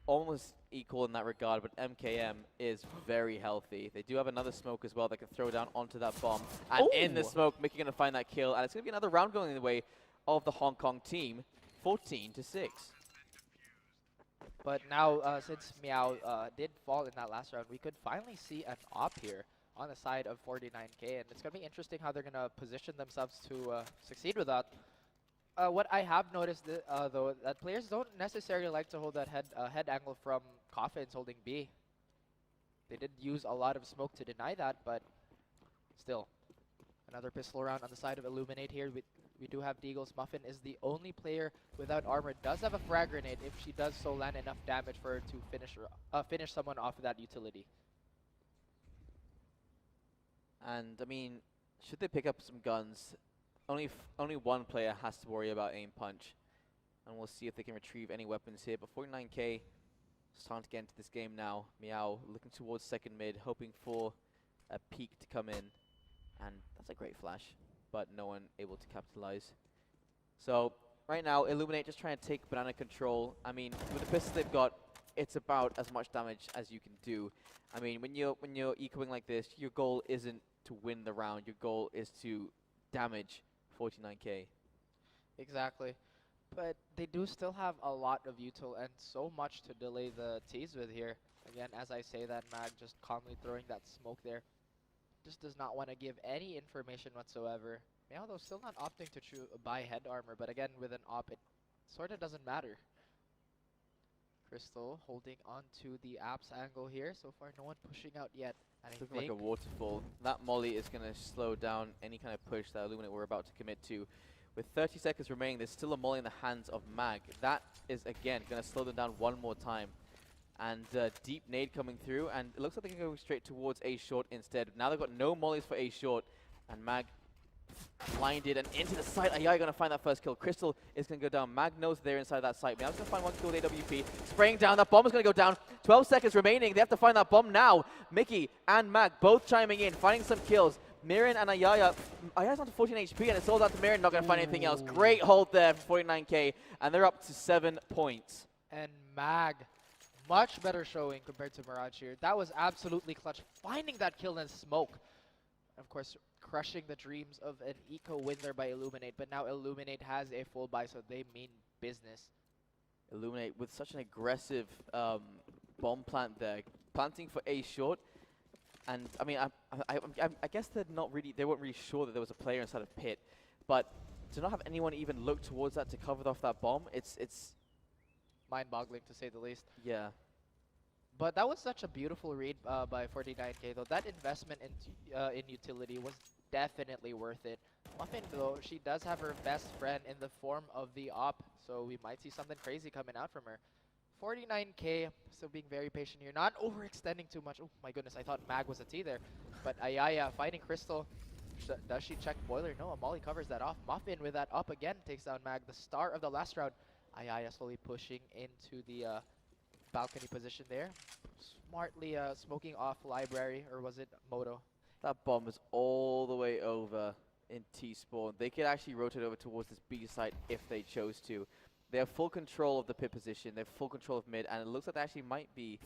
almost equal in that regard, but MKM is very healthy. They do have another smoke as well that can throw down onto that bomb. And in the smoke, Mickey going to find that kill. And it's going to be another round going in the way of the Hong Kong team, 14-6. But now, since Meow did fall in that last round, we could finally see an op here on the side of 49K. And it's going to be interesting how they're going to position themselves to succeed with that. What I have noticed, though, that players don't necessarily like to hold that head angle from Coffins holding B. They did use a lot of smoke to deny that, but still. Another pistol round on the side of Illuminate here. We do have Deagle's. Muffin is the only player without armor. Does have a frag grenade if she does so land enough damage for her to finish someone off of that utility. And, I mean, should they pick up some guns? Only one player has to worry about aim punch, and we'll see if they can retrieve any weapons here. But 49K starting to get into this game now. Meow looking towards second mid, hoping for a peek to come in, and that's a great flash, but no one able to capitalize. So right now, Illuminate just trying to take banana control. I mean, with the pistols they've got, it's about as much damage as you can do. I mean, when you're ecoing like this, your goal isn't to win the round. Your goal is to damage 49K. Exactly. But they do still have a lot of util and so much to delay the tease with here. Again, as I say that, Mag just calmly throwing that smoke there. Just does not want to give any information whatsoever. Meow, though, still not opting to buy head armor, but again, with an op, it sort of doesn't matter. Crystal holding on to the apps angle here. So far, no one pushing out yet. And It's looking like a waterfall. That molly is going to slow down any kind of push that Illuminate were about to commit to. With 30 seconds remaining, there's still a molly in the hands of Mag. That is, again, going to slow them down one more time. And deep nade coming through, and it looks like they're going to go straight towards A short instead. Now they've got no mollies for A short, and Mag blinded and into the site. Ayaya going to find that first kill. Crystal is going to go down. Mag knows they're inside that site. Meow's going to find one kill with AWP. Spraying down. That bomb is going to go down. 12 seconds remaining. They have to find that bomb now. Mickey and Mag both chiming in, finding some kills. Mirren and Ayaya. Ayaya's on to 14 HP, and it's all down to Mirren. Not going to find anything else. Great hold there for 49K, and they're up to 7 points. And Mag, much better showing compared to Mirage here. That was absolutely clutch. Finding that kill in smoke. Of course, crushing the dreams of an eco win there by Illuminate, but now Illuminate has a full buy, so they mean business. Illuminate with such an aggressive bomb plant there, planting for A short, and I mean, I guess they weren't really sure that there was a player inside of pit, but to not have anyone even look towards that to cover off that bomb, it's mind-boggling to say the least. Yeah. But that was such a beautiful read by 49K, though. That investment in utility was definitely worth it. Muffin, though, she does have her best friend in the form of the op, so we might see something crazy coming out from her. 49K, still being very patient here, not overextending too much. Oh my goodness, I thought Mag was a T there. But Ayaya fighting Crystal. Does she check Boiler? No, Molly covers that off. Muffin with that up again takes down Mag, the star of the last round. Ayaya slowly pushing into the balcony position there. Smartly smoking off Library, or was it Moto? That bomb is all the way over in T-spawn. They could actually rotate over towards this B site if they chose to. They have full control of the pit position. They have full control of mid, and it looks like they actually might be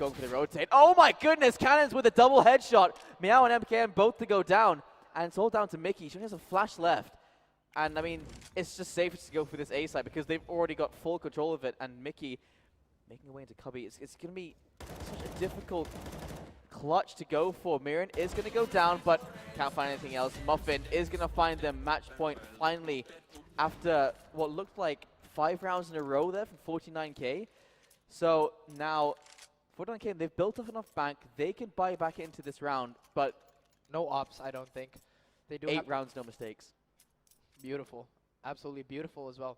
going for the rotate. Oh my goodness, Cannons with a double headshot. Meow and MKM both to go down, and it's all down to Mickey. She only has a flash left. And I mean, it's just safer to go for this A site because they've already got full control of it, and Mickey making her way into Cubby. It's going to be such a difficult clutch to go for. Mirren is going to go down, but can't find anything else. Muffin is going to find them match point finally after what looked like 5 rounds in a row there from 49K. So now 49K, they've built up enough bank. They can buy back into this round, but no ops, I don't think. They do 8 rounds, no mistakes. Beautiful. Absolutely beautiful as well.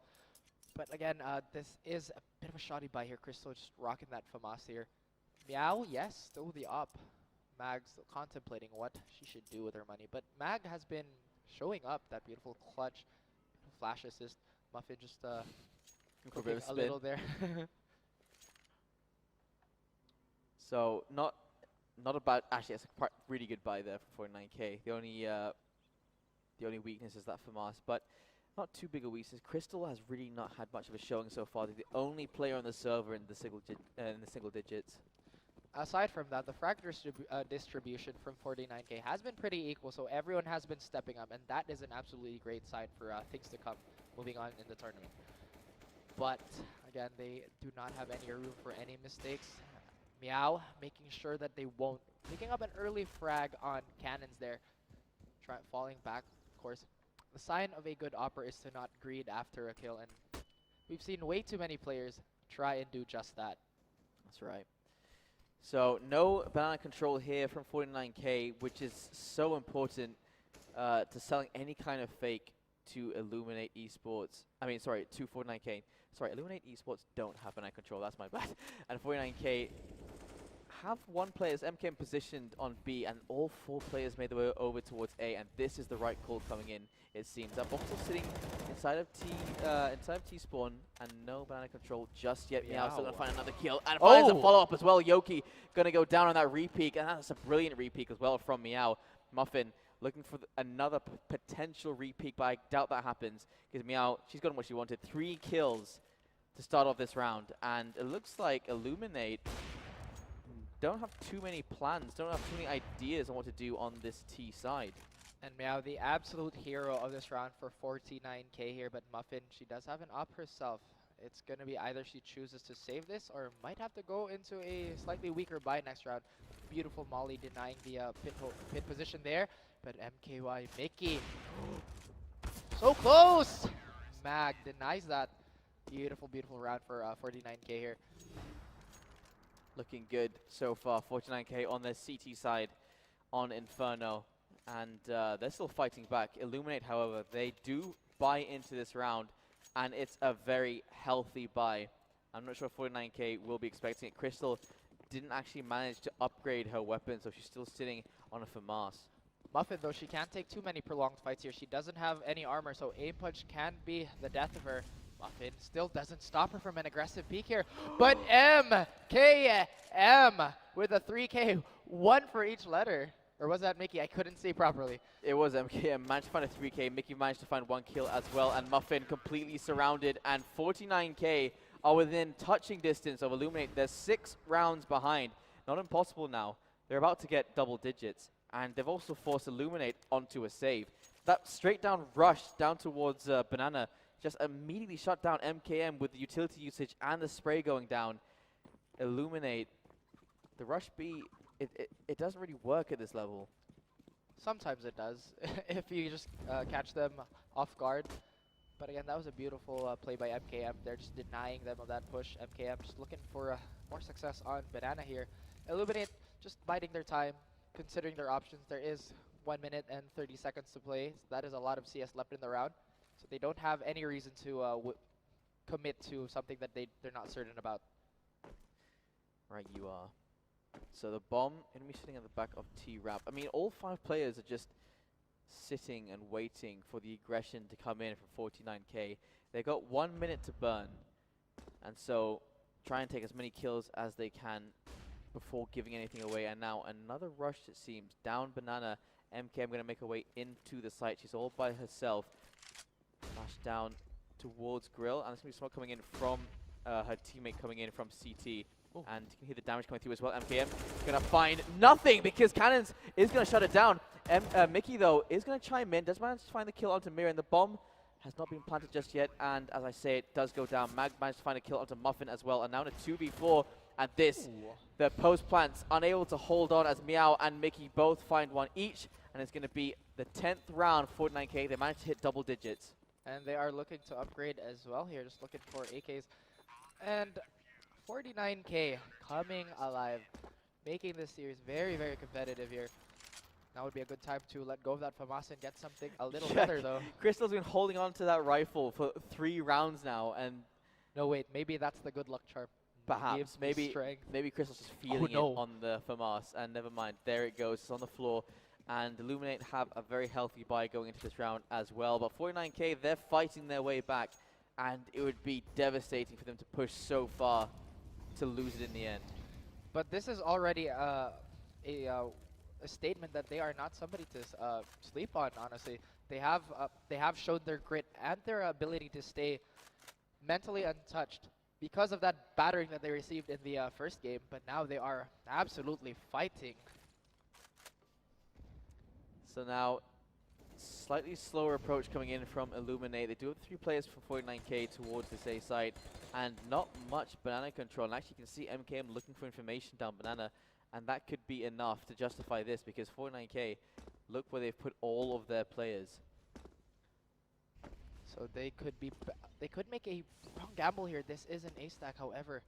But again, this is a bit of a shoddy buy here. Crystal just rocking that FAMAS here. Meow, yes, still the up. Mag's contemplating what she should do with her money. But Mag has been showing up that beautiful clutch, flash assist. Muffin just For a bit of a little there. So not a bad. Actually, it's a really good buy there for 49k. The only weakness is that FAMAS, but not too big a weakness. Crystal has really not had much of a showing so far. They're the only player on the server in the single digits. Aside from that, the frag distribution from 49k has been pretty equal, so everyone has been stepping up, and that is an absolutely great sign for things to come moving on in the tournament. But again, they do not have any room for any mistakes. Meow making sure that they won't. Picking up an early frag on cannons there. Falling back, of course. The sign of a good opera is to not greed after a kill, and we've seen way too many players try and do just that. That's right. So no banana control here from 49k, which is so important to selling any kind of fake to Illuminate Esports. I mean, sorry, to 49k. Sorry, Illuminate Esports don't have banana control. That's my bad. And 49k have one player's MKM positioned on B, and all 4 players made their way over towards A, and this is the right call coming in, it seems. That also sitting inside of T spawn, and no banana control just yet. Meow still gonna find another kill, and finds a follow-up as well. Yoki gonna go down on that repeak, and that's a brilliant repeak as well from Meow. Muffin looking for another potential repeak, but I doubt that happens, because Meow, she's gotten what she wanted. 3 kills to start off this round, and it looks like Illuminate don't have too many plans, don't have too many ideas on what to do on this T side. And Meow, the absolute hero of this round for 49k here, but Muffin, she does have an up herself. It's going to be either she chooses to save this or might have to go into a slightly weaker buy next round. Beautiful Molly denying the pit position there, but MKY Mickey, so close! Mag denies that. Beautiful, beautiful round for 49k here. Looking good so far. 49k on the CT side on Inferno, and they're still fighting back. Illuminate, however, they do buy into this round, and it's a very healthy buy. I'm not sure 49k will be expecting it. Crystal didn't actually manage to upgrade her weapon, so she's still sitting on a FAMAS. Muffin, though, she can't take too many prolonged fights here. She doesn't have any armor, so aim punch can be the death of her. Muffin still doesn't stop her from an aggressive peek here, but MKM with a 3k, 1 for each letter. Or was that Mickey? I couldn't see properly. It was MKM, managed to find a 3k. Mickey managed to find 1 kill as well, and Muffin completely surrounded, and 49k are within touching distance of Illuminate. They're 6 rounds behind. Not impossible now. They're about to get double digits, and they've also forced Illuminate onto a save. That straight down rush down towards Banana just immediately shut down MKM with the utility usage and the spray going down. Illuminate, the rush B, it doesn't really work at this level. Sometimes it does, if you just catch them off guard. But again, that was a beautiful play by MKM. They're just denying them of that push. MKM just looking for more success on Banana here. Illuminate just biding their time, considering their options. There is 1 minute and 30 seconds to play. So that is a lot of CS left in the round. So they don't have any reason to commit to something that they're not certain about. Right, you are. So the bomb going to be sitting at the back of T-Rap. I mean, all 5 players are just sitting and waiting for the aggression to come in for 49k. They got 1 minute to burn, and so try and take as many kills as they can before giving anything away. And now another rush, it seems, down Banana. MKM going to make her way into the site. She's all by herself. Flash down towards Grill, and there's going to be smoke coming in from her teammate coming in from CT. Ooh. And you can hear the damage coming through as well. MKM going to find nothing because Cannons is going to shut it down. Mickey, though, is going to chime in. Does manage to find the kill onto Mira, and the bomb has not been planted just yet. And as I say, it does go down. Mag managed to find a kill onto Muffin as well. And now in a 2v4. And this, ooh, the post plants unable to hold on as Meow and Mickey both find 1 each. And it's going to be the 10th round, 49k. They managed to hit double digits. And they are looking to upgrade as well here, just looking for AKs. And 49k coming alive, making this series very, very competitive here. Now would be a good time to let go of that FAMAS and get something a little Check. better, though. Crystal's been holding on to that rifle for 3 rounds now, and No, wait, maybe that's the good luck charm. perhaps, Gives me strength. maybe Crystal's just feeling no. it on the FAMAS, and never mind. There it goes. It's on the floor. And Illuminate have a very healthy buy going into this round as well. But 49K, they're fighting their way back, and it would be devastating for them to push so far to lose it in the end. But this is already a statement that they are not somebody to sleep on, honestly. They have showed their grit and their ability to stay mentally untouched because of that battering that they received in the first game, but now they are absolutely fighting. So now, slightly slower approach coming in from Illuminate. They do have 3 players from 49K towards this A site, and not much banana control. And actually, you can see MKM looking for information down banana, and that could be enough to justify this, because 49K, look where they've put all of their players. So they could make a wrong gamble here. This is an A stack, however.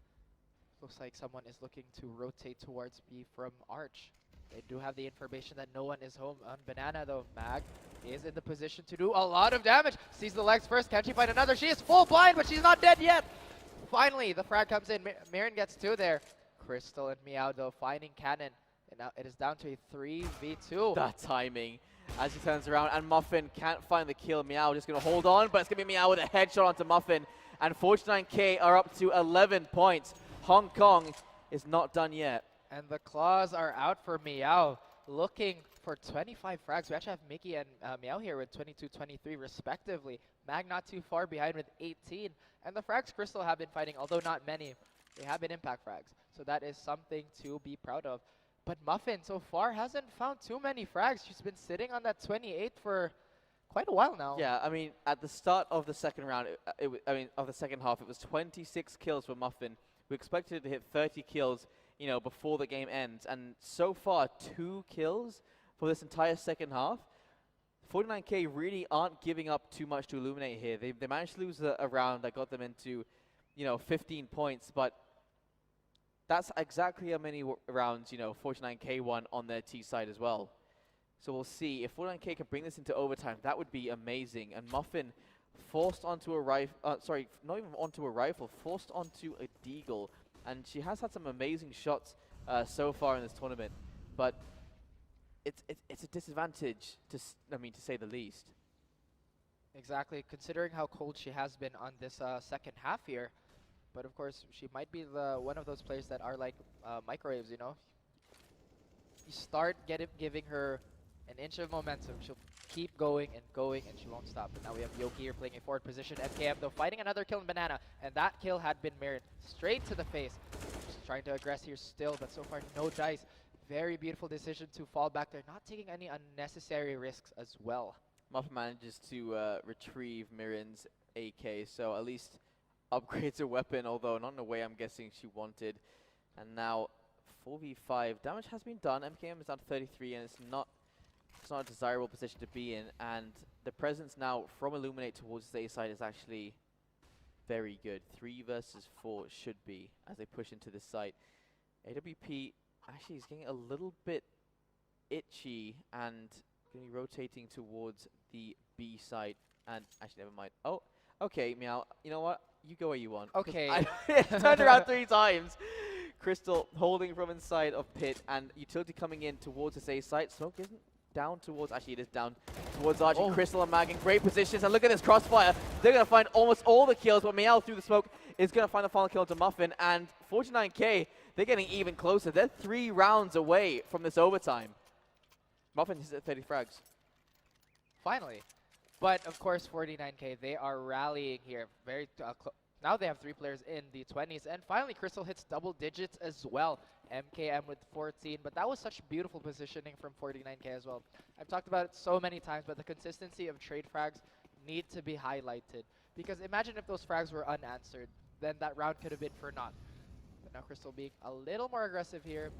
Looks like someone is looking to rotate towards B from Arch. They do have the information that no one is home on banana, though. Mag is in the position to do a lot of damage. Sees the legs first. Can she find another? She is full blind, but she's not dead yet. Finally, the frag comes in. Mirren gets 2 there. Crystal and Meow, though, finding Cannon. And now it is down to a 3v2. That timing as he turns around, and Muffin can't find the kill. Meow just going to hold on, but it's going to be Meow with a headshot onto Muffin. And 49K are up to 11 points. Hong Kong is not done yet. And the claws are out for Meow, looking for 25 frags. We actually have Mickey and Meow here with 22, 23 respectively. Mag not too far behind with 18. And the frags Crystal have been fighting, although not many, they have been impact frags. So that is something to be proud of. But Muffin so far hasn't found too many frags. She's been sitting on that 28 for quite a while now. Yeah, I mean, at the start of the second round, of the second half, it was 26 kills for Muffin. We expected to hit 30 kills, you know, before the game ends. And so far, 2 kills for this entire second half. 49K really aren't giving up too much to Illuminate here. They managed to lose a round that got them into, you know, 15 points. But that's exactly how many rounds, you know, 49K won on their T side as well. So we'll see. If 49K can bring this into overtime, that would be amazing. And Muffin forced onto a rifle, sorry, not even onto a rifle, forced onto a deagle. And she has had some amazing shots so far in this tournament. But it's a disadvantage, to say the least. Exactly, considering how cold she has been on this second half here. But of course, she might be one of those players that are like microwaves, you know? You start giving her an inch of momentum, she'll keep going, and she won't stop. But now we have Yoki here playing a forward position. MKM, though, fighting another kill in Banana, and that kill had been Mirren straight to the face. She's trying to aggress here still, but so far no Jayce. Very beautiful decision to fall back there, not taking any unnecessary risks as well. Muffin manages to retrieve Mirren's AK, so at least upgrades her weapon, although not in a way I'm guessing she wanted. And now 4v5 damage has been done. MKM is down to 33, and it's not a desirable position to be in. And the presence now from Illuminate towards the A side is actually very good. 3 versus 4 should be as they push into this site. AWP actually is getting a little bit itchy and going to be rotating towards the B site. And actually, never mind. Oh, okay, Meow. You know what? You go where you want. Okay. I turned around 3 times. Crystal holding from inside of pit, and utility coming in towards this A site. Smoke isn't down towards, actually it is down towards Archie. Oh. Crystal and Mag in great positions, and look at this crossfire. They're going to find almost all the kills, but Meow through the smoke is going to find the final kill to Muffin, and 49K, they're getting even closer. They're 3 rounds away from this overtime. Muffin is at 30 frags. Finally. But of course, 49K, they are rallying here. Very now they have 3 players in the 20s. And finally, Crystal hits double digits as well. MKM with 14. But that was such beautiful positioning from 49K as well. I've talked about it so many times, but the consistency of trade frags need to be highlighted. Because imagine if those frags were unanswered, then that round could have been for naught. But now Crystal being a little more aggressive here.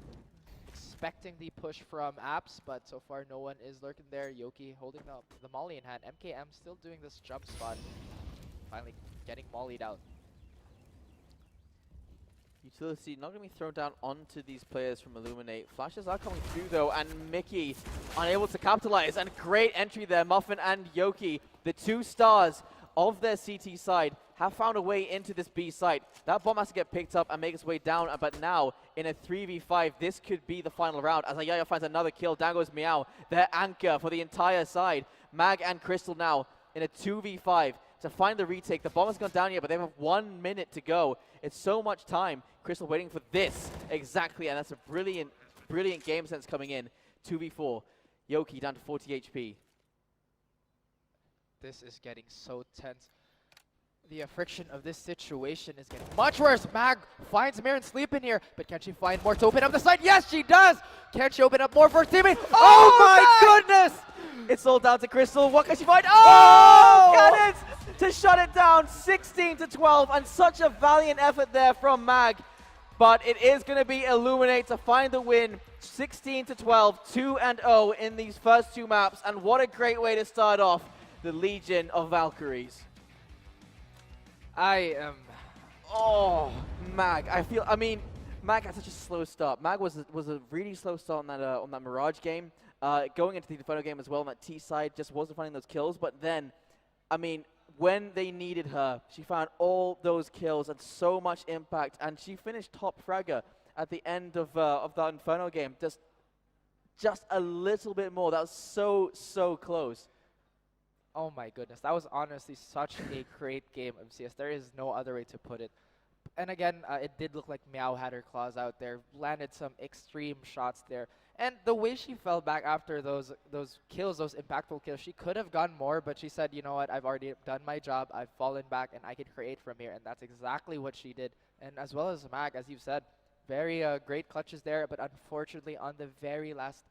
Expecting the push from Apps, but so far no one is lurking there. Yoki holding the molly in hand. MKM still doing this jump spot. Finally getting mollied out. Utility not going to be thrown down onto these players from Illuminate. Flashes are coming through though, and Mickey unable to capitalize. And great entry there. Muffin and Yoki, the 2 stars of their CT side, have found a way into this B site. That bomb has to get picked up and make its way down, but now in a 3v5, this could be the final round as Ayaya finds another kill. Down goes Meow, their anchor for the entire side. Mag and Crystal now in a 2v5 to find the retake. The bomb has gone down here, but they have 1 minute to go. It's so much time. Crystal waiting for this exactly, and that's a brilliant, brilliant game sense coming in. 2v4. Yoki down to 40 HP. This is getting so tense. The friction of this situation is getting much worse. Mag finds Mirren sleep in here, but can she find more to open up the side? Yes, she does! Can she open up more for her teammate? Oh my goodness! It's all down to Crystal. What can she find? Oh! Cannons to shut it down. 16 to 12, and such a valiant effort there from Mag. But it is going to be Illuminate to find the win. 16 to 12, 2-0 in these first 2 maps, and what a great way to start off the Legion of Valkyries. Oh, Mag. I mean, Mag had such a slow start. Mag was a really slow start on that Mirage game. Going into the Inferno game as well on that T side, just wasn't finding those kills. But then, I mean, when they needed her, she found all those kills and so much impact. And she finished top fragger at the end of that Inferno game. Just a little bit more. That was so close. Oh my goodness, that was honestly such a great game of CS. There is no other way to put it. And again, it did look like Meow had her claws out there, landed some extreme shots there. And the way she fell back after those kills, those impactful kills, she could have gone more, but she said, you know what, I've already done my job, I've fallen back, and I can create from here. And that's exactly what she did. And as well as Mag, as you've said, very great clutches there, but unfortunately on the very last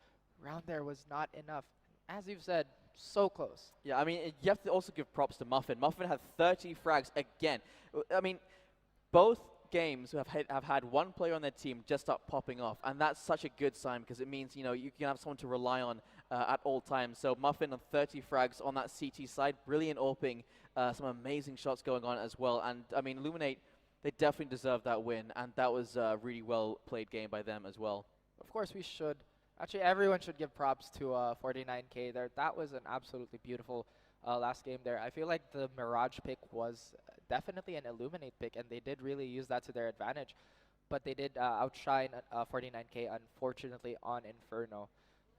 round there was not enough. As you've said, so close. Yeah, I mean, you have to also give props to Muffin. Muffin had 30 frags again. I mean, both games have had one player on their team just start popping off, and that's such a good sign because it means, you know, you can have someone to rely on at all times. So Muffin on 30 frags on that CT side, brilliant AWPing, some amazing shots going on as well. And I mean, Illuminate, they definitely deserve that win, and that was a really well played game by them as well. Of course, we should. Actually, everyone should give props to 49K there. That was an absolutely beautiful last game there. I feel like the Mirage pick was definitely an Illuminate pick, and they did really use that to their advantage. But they did outshine 49K, unfortunately, on Inferno.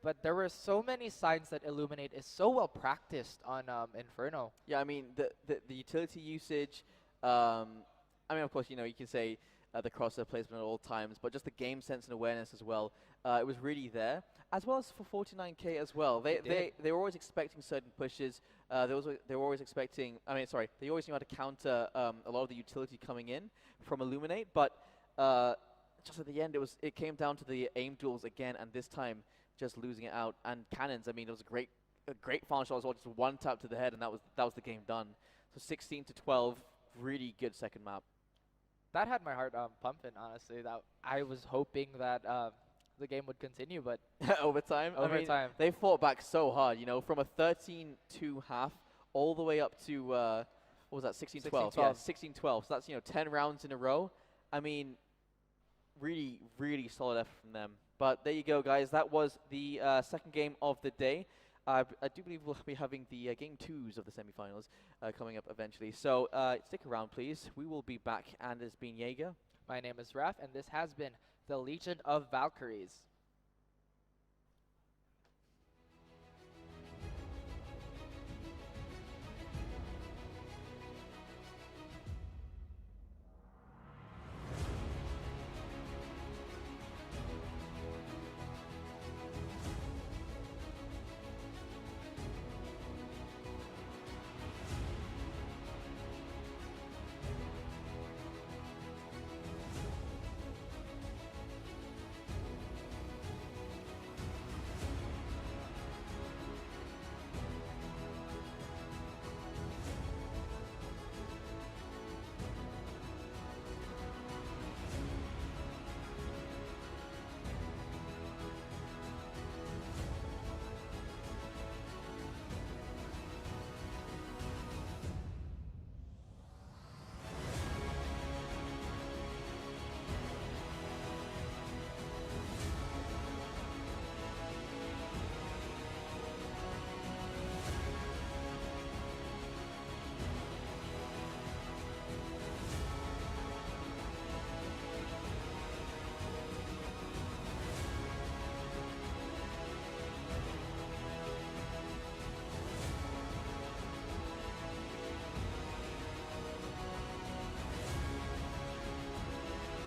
But there were so many signs that Illuminate is so well practiced on Inferno. Yeah, I mean, the utility usage, I mean, of course, you know, you can say the crosshair placement at all times, but just the game sense and awareness as well. It was really there, as well as for 49K as well. They were always expecting certain pushes. They were always expecting. I mean, sorry, they always knew how to counter a lot of the utility coming in from Illuminate. But just at the end, it came down to the aim duels again, and this time just losing it out. And cannons. I mean, it was a great final shot as well, just one tap to the head, and that was the game done. So 16 to 12, really good second map. That had my heart pumping, honestly. That I was hoping that the game would continue, but overtime. Overtime. I mean, they fought back so hard, you know, from a 13-2 half all the way up to what was that, 16-12? Yeah, 16-12. So that's, you know, 10 rounds in a row. I mean, really solid effort from them. But there you go, guys. That was the second game of the day. I do believe we'll be having the game 2s of the semifinals coming up eventually. So stick around, please. We will be back, and it's been Jaeger. My name is Raf, and this has been the Legion of Valkyries.